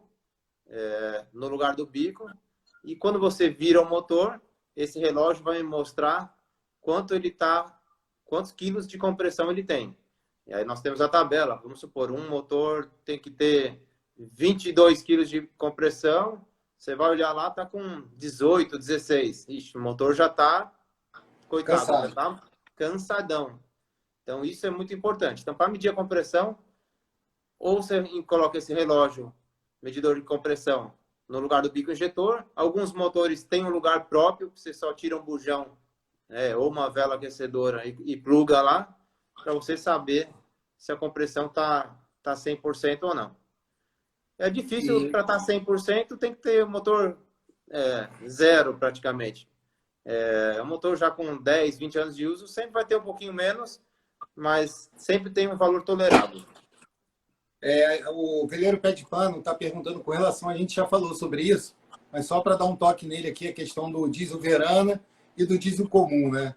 no lugar do bico. E quando você vira o motor, esse relógio vai me mostrar quantos quilos de compressão ele tem. E aí nós temos a tabela. Vamos supor, um motor tem que ter 22 quilos de compressão. Você vai olhar lá, está com 18, 16. Ixi, o motor já está, coitado, já está cansadão. Então, isso é muito importante. Então, para medir a compressão, ou você coloca esse relógio, medidor de compressão, no lugar do bico injetor. Alguns motores têm um lugar próprio, você só tira um bujão ou uma vela aquecedora e pluga lá, para você saber se a compressão está 100% ou não. É difícil para estar 100%, tem que ter o motor zero praticamente. Um motor já com 10, 20 anos de uso, sempre vai ter um pouquinho menos, mas sempre tem um valor tolerável. O Veleiro Pé de Pano está perguntando com relação, a gente já falou sobre isso, mas só para dar um toque nele aqui, a questão do diesel Verana e do diesel comum, né?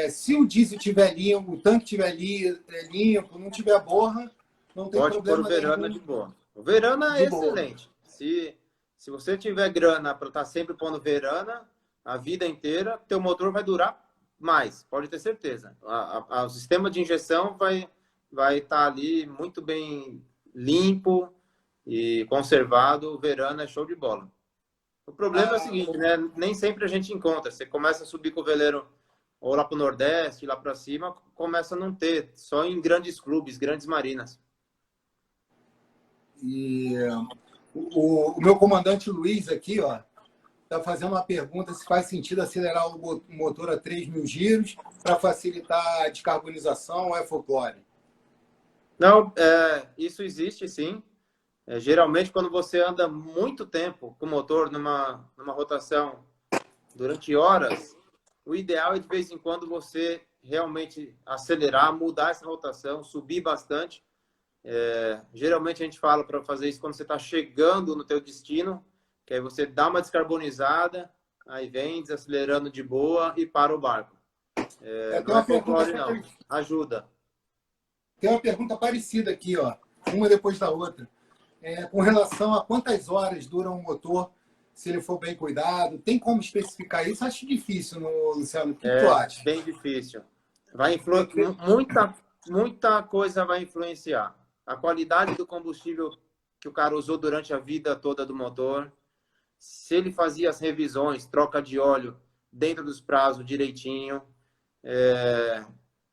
Se o diesel tiver limpo, o tanque tiver limpo, não tiver borra, não tem Pode pôr o problema Verana nenhum de boa. O Verana é de boa. excelente. Se você tiver grana para estar sempre pondo Verana a vida inteira, teu motor vai durar mais, pode ter certeza. O sistema de injeção vai estar ali muito bem limpo e conservado. O Verana é show de bola. O problema é o Ah, seguinte, né? Nem sempre a gente encontra. Você começa a subir com o veleiro ou lá para o Nordeste, lá para cima, começa a não ter. Só em grandes clubes, grandes marinas. e o meu comandante Luiz aqui, ó, está fazendo uma pergunta se faz sentido acelerar o motor a 3.000 giros para facilitar a descarbonização ou é folclore? Não, isso existe sim. Geralmente, quando você anda muito tempo com o motor numa rotação durante horas, o ideal é de vez em quando você realmente acelerar, mudar essa rotação, subir bastante. Geralmente a gente fala para fazer isso quando você está chegando no teu destino, que aí você dá uma descarbonizada, aí vem desacelerando de boa e para o barco. Tem Não é uma pergunta, folclore, não. Ajuda. tem uma pergunta parecida aqui, ó, uma depois da outra. Com relação a quantas horas dura um motor, se ele for bem cuidado, tem como especificar isso? Acho difícil, Luciano. O que tu É acha? bem difícil. Vai Tem que ver. muita coisa vai influenciar. A qualidade do combustível que o cara usou durante a vida toda do motor, se ele fazia as revisões, troca de óleo dentro dos prazos direitinho.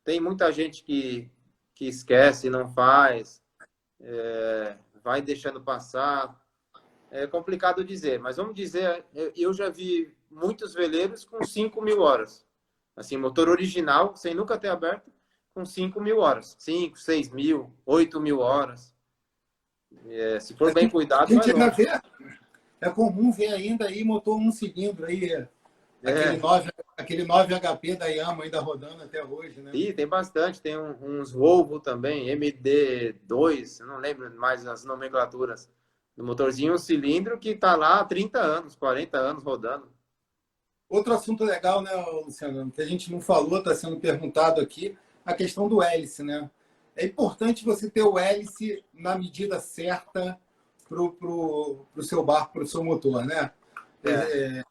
Tem muita gente que esquece, não faz, vai deixando passar. É complicado dizer, mas vamos dizer, eu já vi muitos veleiros com 5.000 horas. Assim, motor original, sem nunca ter aberto, com 5.000 horas. 5, 6.000, 8.000 horas. Se for bem A cuidado, vai gente ainda longe. vê, é comum ver ainda aí motor um cilindro aí, aquele É, 9, aquele 9 HP da Yamaha ainda rodando até hoje, né? tem bastante. Tem uns Volvo também, MD2, não lembro mais as nomenclaturas. Do motorzinho, um cilindro que está lá há 30 anos, 40 anos rodando. Outro assunto legal, né, Luciano, que a gente não falou, está sendo perguntado aqui, a questão do hélice, né? É importante você ter o hélice na medida certa para o seu barco, para o seu motor, né? É.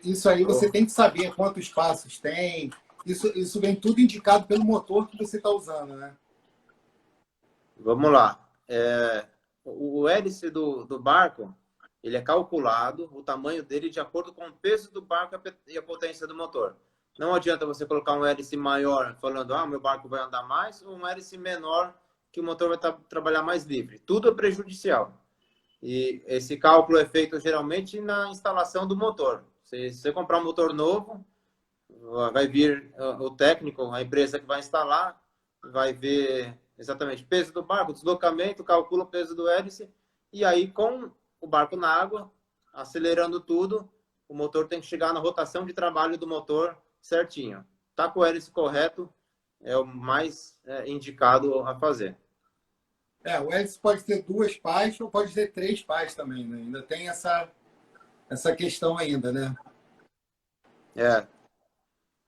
Isso aí você tem que saber quantos passos tem. Isso vem tudo indicado pelo motor que você está usando, né? Vamos lá. O hélice do barco, ele é calculado, o tamanho dele, de acordo com o peso do barco e a potência do motor. Não adianta você colocar um hélice maior falando, meu barco vai andar mais, ou um hélice menor que o motor vai trabalhar mais livre. Tudo é prejudicial. E esse cálculo é feito geralmente na instalação do motor. Se você comprar um motor novo, vai vir o técnico, a empresa que vai instalar, vai ver exatamente o peso do barco, deslocamento, calcula o peso do hélice, e aí com o barco na água, acelerando tudo, o motor tem que chegar na rotação de trabalho do motor certinho. Tá com o hélice correto, é o mais indicado a fazer. O hélice pode ter duas pás ou pode ter três pás também, né? Ainda tem essa questão ainda, né?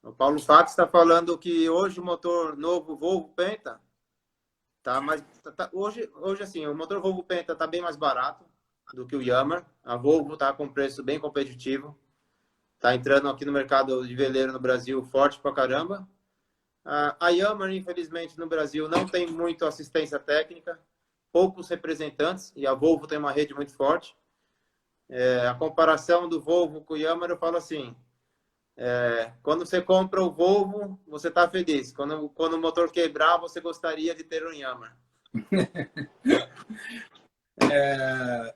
O Paulo Fax está falando que hoje o motor novo Volvo Penta tá mais hoje assim, o motor Volvo Penta está bem mais barato do que o Yamaha. A Volvo está com preço bem competitivo. Está entrando aqui no mercado de veleiro no Brasil forte pra caramba. A Yamaha, infelizmente, no Brasil não tem muito assistência técnica, poucos representantes, e a Volvo tem uma rede muito forte. A comparação do Volvo com o Yamaha, eu falo assim, quando você compra o Volvo, você está feliz. Quando o motor quebrar, você gostaria de ter um Yamaha.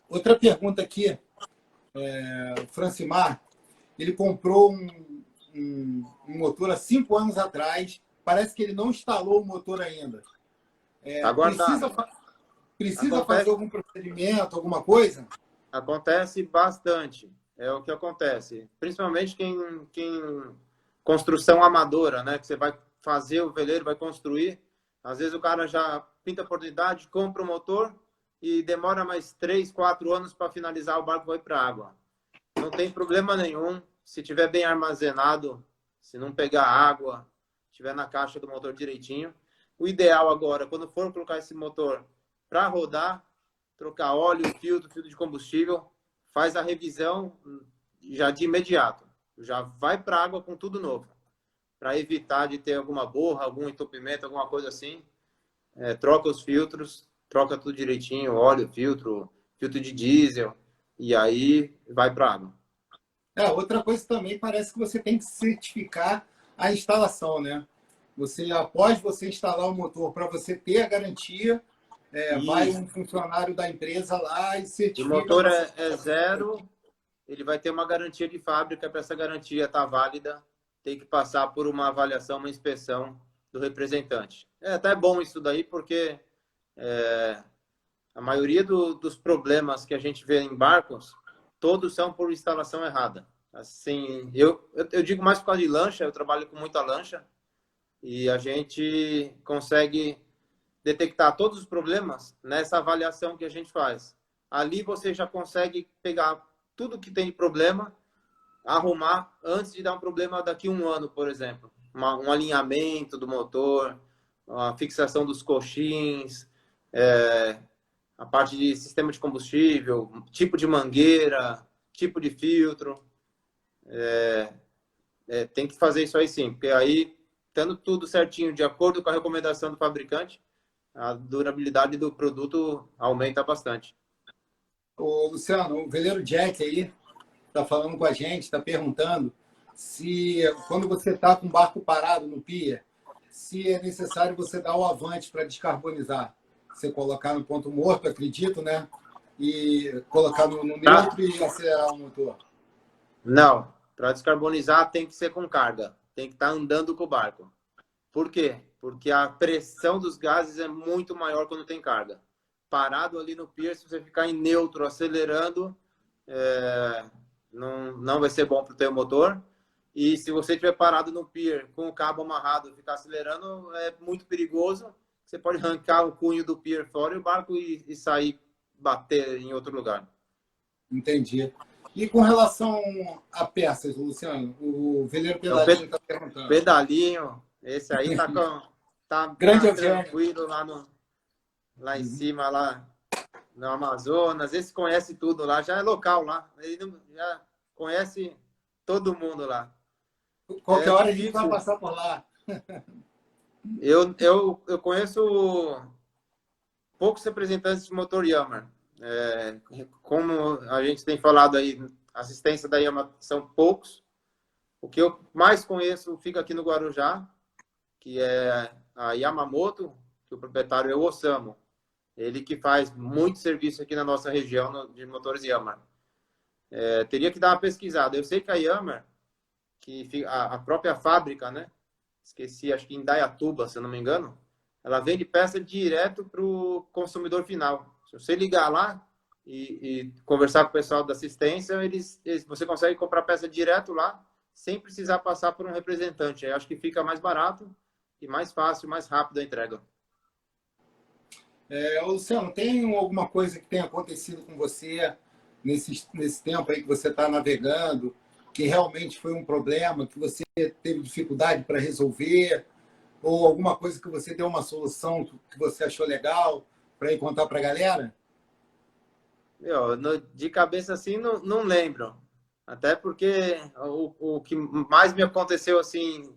Outra pergunta aqui, o Francimar, ele comprou um motor há 5 anos atrás, parece que ele não instalou o motor ainda. Tá guardado. Precisa fazer algum procedimento, alguma coisa? Acontece bastante. É o que acontece. Principalmente quem construção amadora, né? Que você vai fazer o veleiro, vai construir. Às vezes o cara já pinta a oportunidade, compra o motor e demora mais 3, 4 anos para finalizar, o barco vai para a água. Não tem problema nenhum. Se tiver bem armazenado, se não pegar água, tiver na caixa do motor direitinho. O ideal agora, quando for colocar esse motor para rodar, trocar óleo, filtro de combustível, faz a revisão já de imediato. Já vai para a água com tudo novo, para evitar de ter alguma borra, algum entupimento, alguma coisa assim. Troca os filtros, troca tudo direitinho, óleo, filtro de diesel, e aí vai para a água. Outra coisa também, parece que você tem que certificar a instalação, né? Após você instalar o motor, para você ter a garantia, vai um funcionário da empresa lá e Se o certifica. motor é zero, ele vai ter uma garantia de fábrica. Para essa garantia estar válida, tem que passar por uma avaliação, uma inspeção do representante. Até bom isso daí, porque a maioria dos problemas que a gente vê em barcos, todos são por instalação errada. Assim, eu digo mais por causa de lancha, eu trabalho com muita lancha, e a gente consegue detectar todos os problemas nessa avaliação que a gente faz. Ali você já consegue pegar tudo que tem de problema, arrumar antes de dar um problema daqui a um ano, por exemplo. Um alinhamento do motor, a fixação dos coxins, a parte de sistema de combustível, tipo de mangueira, tipo de filtro. Tem que fazer isso aí sim, porque aí, tendo tudo certinho, de acordo com a recomendação do fabricante, a durabilidade do produto aumenta bastante. Ô, Luciano, o veleiro Jack aí está falando com a gente, está perguntando se, quando você está com o barco parado no pier, se é necessário você dar o avante para descarbonizar. Você colocar no ponto morto, acredito, né? E colocar no neutro e acelerar o motor. Não, para descarbonizar tem que ser com carga, tem que estar andando com o barco. Por quê? Porque a pressão dos gases é muito maior quando tem carga. Parado ali no pier, se você ficar em neutro, acelerando, não vai ser bom para o teu motor. E se você estiver parado no pier com o cabo amarrado e ficar acelerando, é muito perigoso. Você pode arrancar o cunho do pier fora e o barco e sair, bater em outro lugar. Entendi. E com relação a peças, Luciano, o veleiro Pedalinho está perguntando. Pedalinho, esse aí tá Grande tranquilo lá em cima, lá no Amazonas. Esse conhece tudo lá, já é local lá. Ele já conhece todo mundo lá. Qualquer hora a gente vai passar por lá. Eu conheço poucos representantes de motor Yamaha. Como a gente tem falado aí, assistência da Yamaha são poucos. O que eu mais conheço fica aqui no Guarujá, que é a Yamamoto, que o proprietário é o Osamu. Ele que faz muito serviço aqui na nossa região de motores Yamaha. Teria que dar uma pesquisada. Eu sei que a Yamaha, que a própria fábrica, né? Esqueci, acho que em Indaiatuba, se eu não me engano, ela vende peça direto para o consumidor final. Se você ligar lá e conversar com o pessoal da assistência, você consegue comprar peça direto lá, sem precisar passar por um representante. Eu acho que fica mais barato e mais fácil, mais rápido a entrega. Luciano, tem alguma coisa que tenha acontecido com você nesse tempo aí que você está navegando, que realmente foi um problema, que você teve dificuldade para resolver, ou alguma coisa que você deu uma solução que você achou legal para ir contar para a galera? De cabeça assim, não lembro. Até porque o que mais me aconteceu assim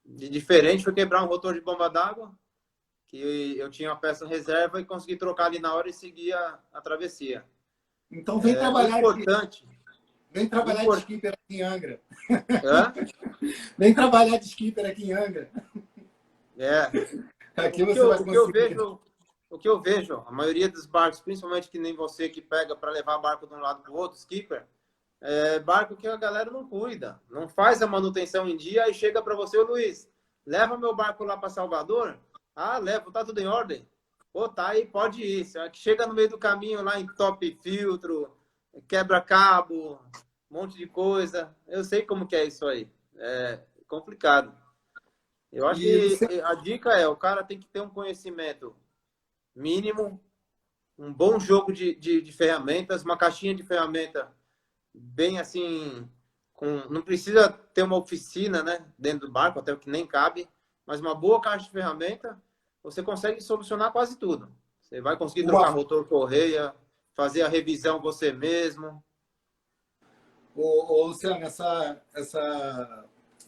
de diferente foi quebrar um rotor de bomba d'água, que eu tinha uma peça reserva e consegui trocar ali na hora e seguir a travessia. Então vem trabalhar importante. Aqui. Vem trabalhar de skipper aqui em Angra. Hã? Vem trabalhar de skipper aqui em Angra. Aqui o que eu vejo, a maioria dos barcos, principalmente que nem você que pega para levar barco de um lado para o outro, skipper, barco que a galera não cuida, não faz a manutenção em dia e chega para você, Luiz, leva meu barco lá para Salvador? Ah, levo, tá tudo em ordem? Pô, tá aí, pode ir. Chega no meio do caminho lá em top filtro, quebra cabo, um monte de coisa. Eu sei como que é isso aí. É complicado. Eu acho que a dica o cara tem que ter um conhecimento mínimo, um bom jogo de ferramentas, uma caixinha de ferramenta bem assim, não precisa ter uma oficina, né, dentro do barco, até o que nem cabe, mas uma boa caixa de ferramenta, você consegue solucionar quase tudo. Você vai conseguir trocar Uma, motor correia, fazer a revisão você mesmo. Luciano,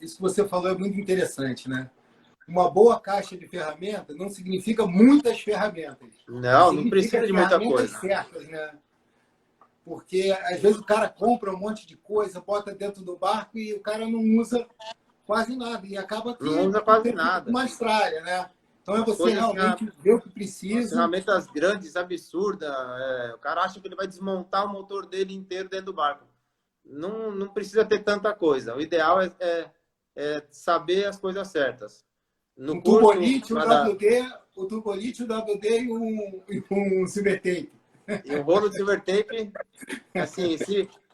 isso que você falou é muito interessante, né? Uma boa caixa de ferramentas não significa muitas ferramentas. Não, não Significa precisa de muita ferramentas coisa. certas, né? Porque às vezes o cara compra um monte de coisa, bota dentro do barco e o cara não usa quase nada. E acaba Não que usa o quase tempo fica com nada. mais tralha, né? Então é As você coisas, realmente ver o que as precisa. ferramentas grandes, absurdas. O cara acha que ele vai desmontar o motor dele inteiro dentro do barco. Não, não precisa ter tanta coisa. O ideal é saber as coisas certas. No Um curso, tubolite, um lá da, WD, o tubolite, o WD e um silver tape. e um rolo de silver tape, assim,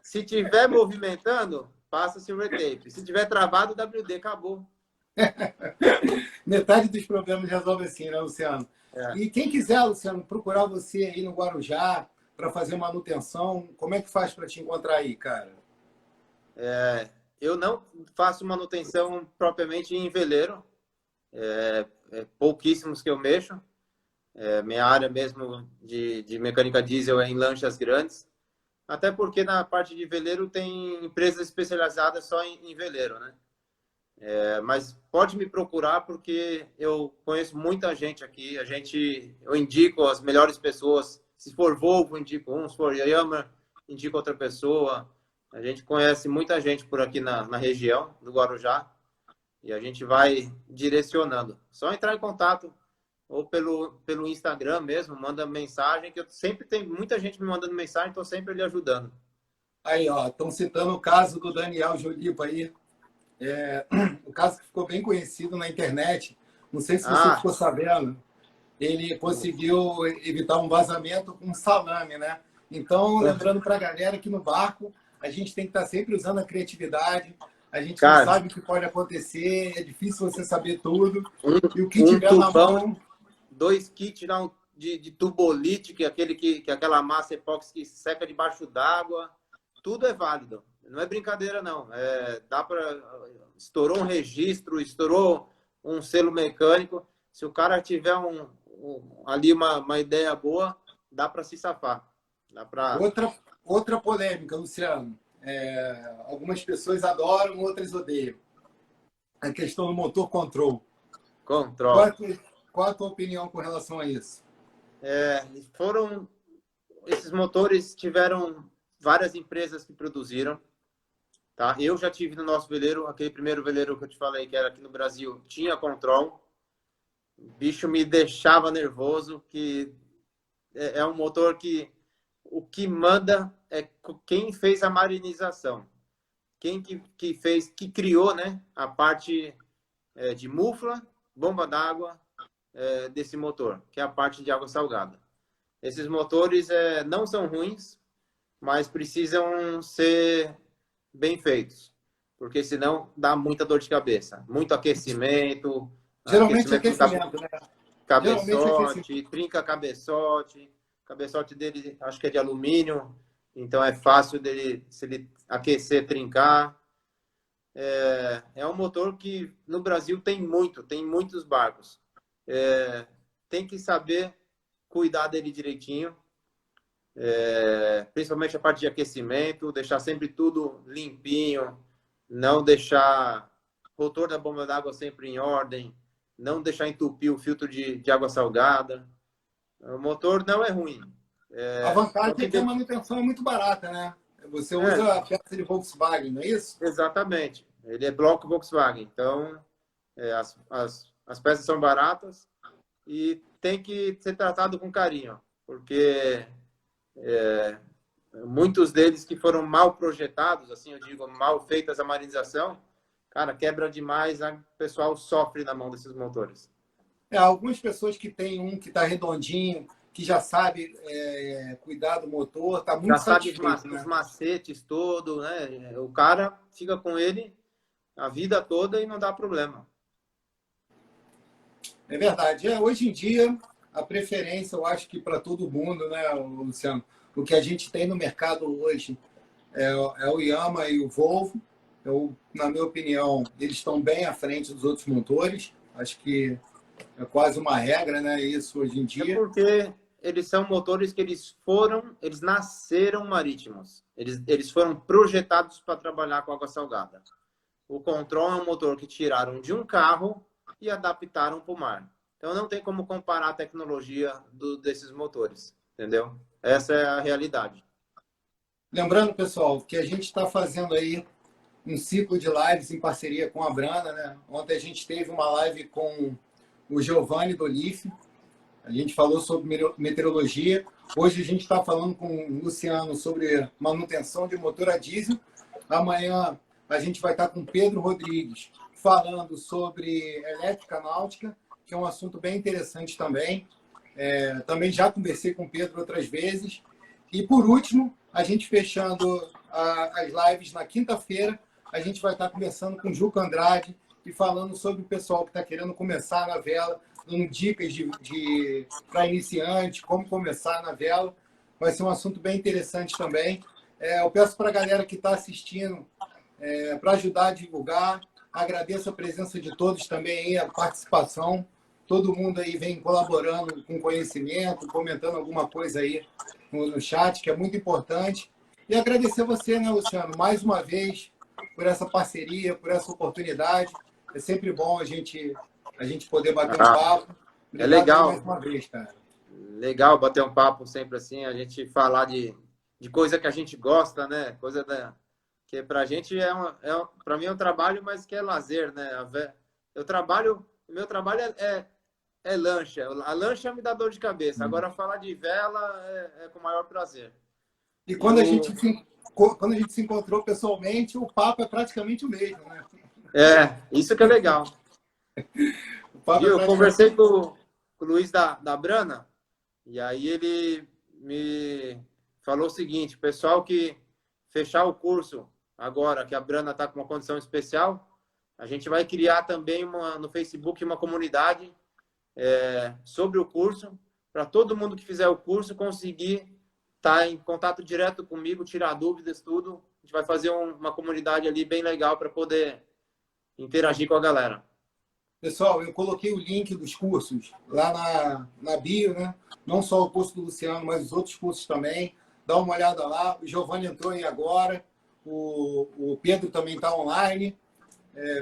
se tiver movimentando, passa silver tape. Se tiver travado, WD, acabou. Metade dos problemas resolve assim, né, Luciano? É. E quem quiser, Luciano, procurar você aí no Guarujá para fazer manutenção, como é que faz para te encontrar aí, cara? Eu não faço manutenção propriamente em veleiro. Pouquíssimos que eu mexo. Minha área mesmo de mecânica diesel é em lanchas grandes. Até porque na parte de veleiro tem empresas especializadas só em veleiro, né? Mas pode me procurar porque eu conheço muita gente aqui. Eu indico as melhores pessoas. Se for Volvo, indico um. Se for Yamaha, indico outra pessoa. A gente conhece muita gente por aqui na região do Guarujá e a gente vai direcionando. Só entrar em contato ou pelo Instagram mesmo, manda mensagem, que eu sempre tenho muita gente me mandando mensagem, estou sempre ali ajudando. Aí, ó, estão citando o caso do Daniel Jolipa aí. O caso que ficou bem conhecido na internet. Não sei se você Ah, ficou sabendo. Ele conseguiu evitar um vazamento com salame, né? Então, lembrando para a galera que no barco a gente tem que estar sempre usando a criatividade. A gente não cara, sabe o que pode acontecer, é difícil você saber tudo. E o que um tiver na tubão, mão. 2 kits de tubolite, que é aquela massa epóxi que seca debaixo d'água, tudo é válido. Não é brincadeira, não. Dá para estourou um registro, estourou um selo mecânico. Se o cara tiver ali uma ideia boa, dá para se safar. Dá para Outra polêmica, Luciano. Algumas pessoas adoram, outras odeiam. A questão do motor control. Qual é control. a tua, qual a tua opinião com relação a isso? Esses motores tiveram várias empresas que produziram. Tá? Eu já tive no nosso veleiro, aquele primeiro veleiro que eu te falei, que era aqui no Brasil, tinha control. O bicho me deixava nervoso, que é um motor que o que manda é quem fez a marinização. Quem que criou, né, a parte de mufla, bomba d'água desse motor, que é a parte de água salgada. Esses motores não são ruins, mas precisam ser bem feitos, porque senão dá muita dor de cabeça. Muito aquecimento, Geralmente aquecimento no aquecimento, né? Geralmente aquecimento. cabeçote, trinca cabeçote. O cabeçote dele acho que é de alumínio, então é fácil dele, se ele aquecer, trincar. É um motor que no Brasil tem muitos barcos. Tem que saber cuidar dele direitinho, principalmente a parte de aquecimento, deixar sempre tudo limpinho, não deixar o rotor da bomba d'água sempre em ordem, não deixar entupir o filtro de água salgada. O motor não é ruim. A Só vantagem que é que a manutenção é muito barata, né? Você é, usa a peça de Volkswagen, não é isso? exatamente. Ele é bloco Volkswagen. Então, as peças são baratas e tem que ser tratado com carinho, porque muitos deles que foram mal projetados, assim eu digo, mal feitas a marinização, cara, quebra demais, o pessoal sofre na mão desses motores. Algumas pessoas que têm um que está redondinho, que já sabe cuidar do motor, está Já muito sabe satisfeito, os né? macetes todo, né? O cara fica com ele a vida toda e não dá problema. É verdade. Hoje em dia, a preferência, eu acho que para todo mundo, né, Luciano? O que a gente tem no mercado hoje é o Yamaha e o Volvo. Na minha opinião, eles estão bem à frente dos outros motores. Acho que é quase uma regra, né? Isso hoje em dia. Porque eles são motores que eles nasceram marítimos. Eles foram projetados para trabalhar com água salgada. O Control é um motor que tiraram de um carro e adaptaram para o mar. Então não tem como comparar a tecnologia desses motores, entendeu? Essa é a realidade. Lembrando, pessoal, que a gente está fazendo aí um ciclo de lives em parceria com a Brana, né? Ontem a gente teve uma live com o Giovanni do LIF. A gente falou sobre meteorologia. Hoje a gente está falando com o Luciano sobre manutenção de motor a diesel. Amanhã a gente vai estar com o Pedro Rodrigues falando sobre elétrica náutica, que é um assunto bem interessante também. Também já conversei com o Pedro outras vezes. E, por último, a gente fechando as lives na quinta-feira, a gente vai estar conversando com o Juca Andrade e falando sobre o pessoal que está querendo começar na vela, dando dicas para iniciante, como começar na vela. Vai ser um assunto bem interessante também. Eu peço para a galera que está assistindo para ajudar a divulgar. Agradeço a presença de todos também, a participação. Todo mundo aí vem colaborando com conhecimento, comentando alguma coisa aí no chat, que é muito importante. E agradecer você, né, Luciano, mais uma vez, por essa parceria, por essa oportunidade. É sempre bom a gente poder bater um papo. Obrigado legal. mais uma vez, cara. Legal bater um papo sempre assim, a gente falar de coisa que a gente gosta, né? Coisa que pra gente pra mim é um trabalho, mas que é lazer, né? O meu trabalho é lancha. A lancha me dá dor de cabeça. Agora, falar de vela é com o maior prazer. E quando a gente se encontrou pessoalmente, o papo é praticamente o mesmo, né? Isso que é legal. Eu conversei com o Luiz da Brana, e aí ele me falou o seguinte: pessoal que fechar o curso agora, que a Brana está com uma condição especial, a gente vai criar também no Facebook uma comunidade sobre o curso, para todo mundo que fizer o curso conseguir estar em contato direto comigo, tirar dúvidas, tudo. A gente vai fazer uma comunidade ali bem legal para poder interagir com a galera. Pessoal, eu coloquei o link dos cursos lá na bio, né? Não só o curso do Luciano, mas os outros cursos também. Dá uma olhada lá. O Giovanni entrou aí agora. O Pedro também está online,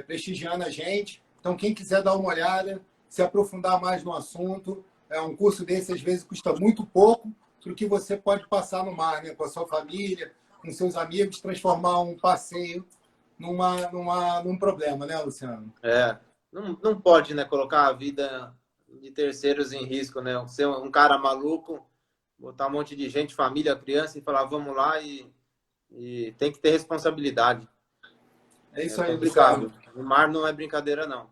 prestigiando a gente. Então, quem quiser dar uma olhada, se aprofundar mais no assunto, um curso desse às vezes custa muito pouco para o que você pode passar no mar, né? Com a sua família, com seus amigos, transformar um passeio num problema, né, Luciano? Não pode, né, colocar a vida de terceiros em risco, né? Ser um cara maluco, botar um monte de gente, família, criança, e falar, vamos lá, e tem que ter responsabilidade. É isso aí, complicado. Luciano. O mar não é brincadeira, não.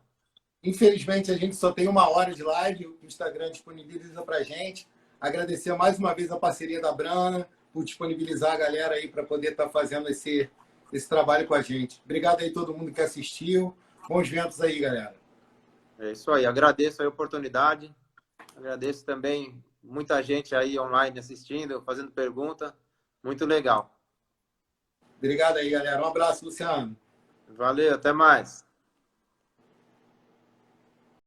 Infelizmente, a gente só tem 1 hora de live, o Instagram disponibiliza para a gente. Agradecer mais uma vez a parceria da Brana, por disponibilizar a galera aí para poder estar fazendo esse trabalho com a gente. Obrigado aí a todo mundo que assistiu. Bons ventos aí, galera. É isso aí. Agradeço a oportunidade. Agradeço também muita gente aí online assistindo, fazendo pergunta. Muito legal. Obrigado aí, galera. Um abraço, Luciano. Valeu, até mais.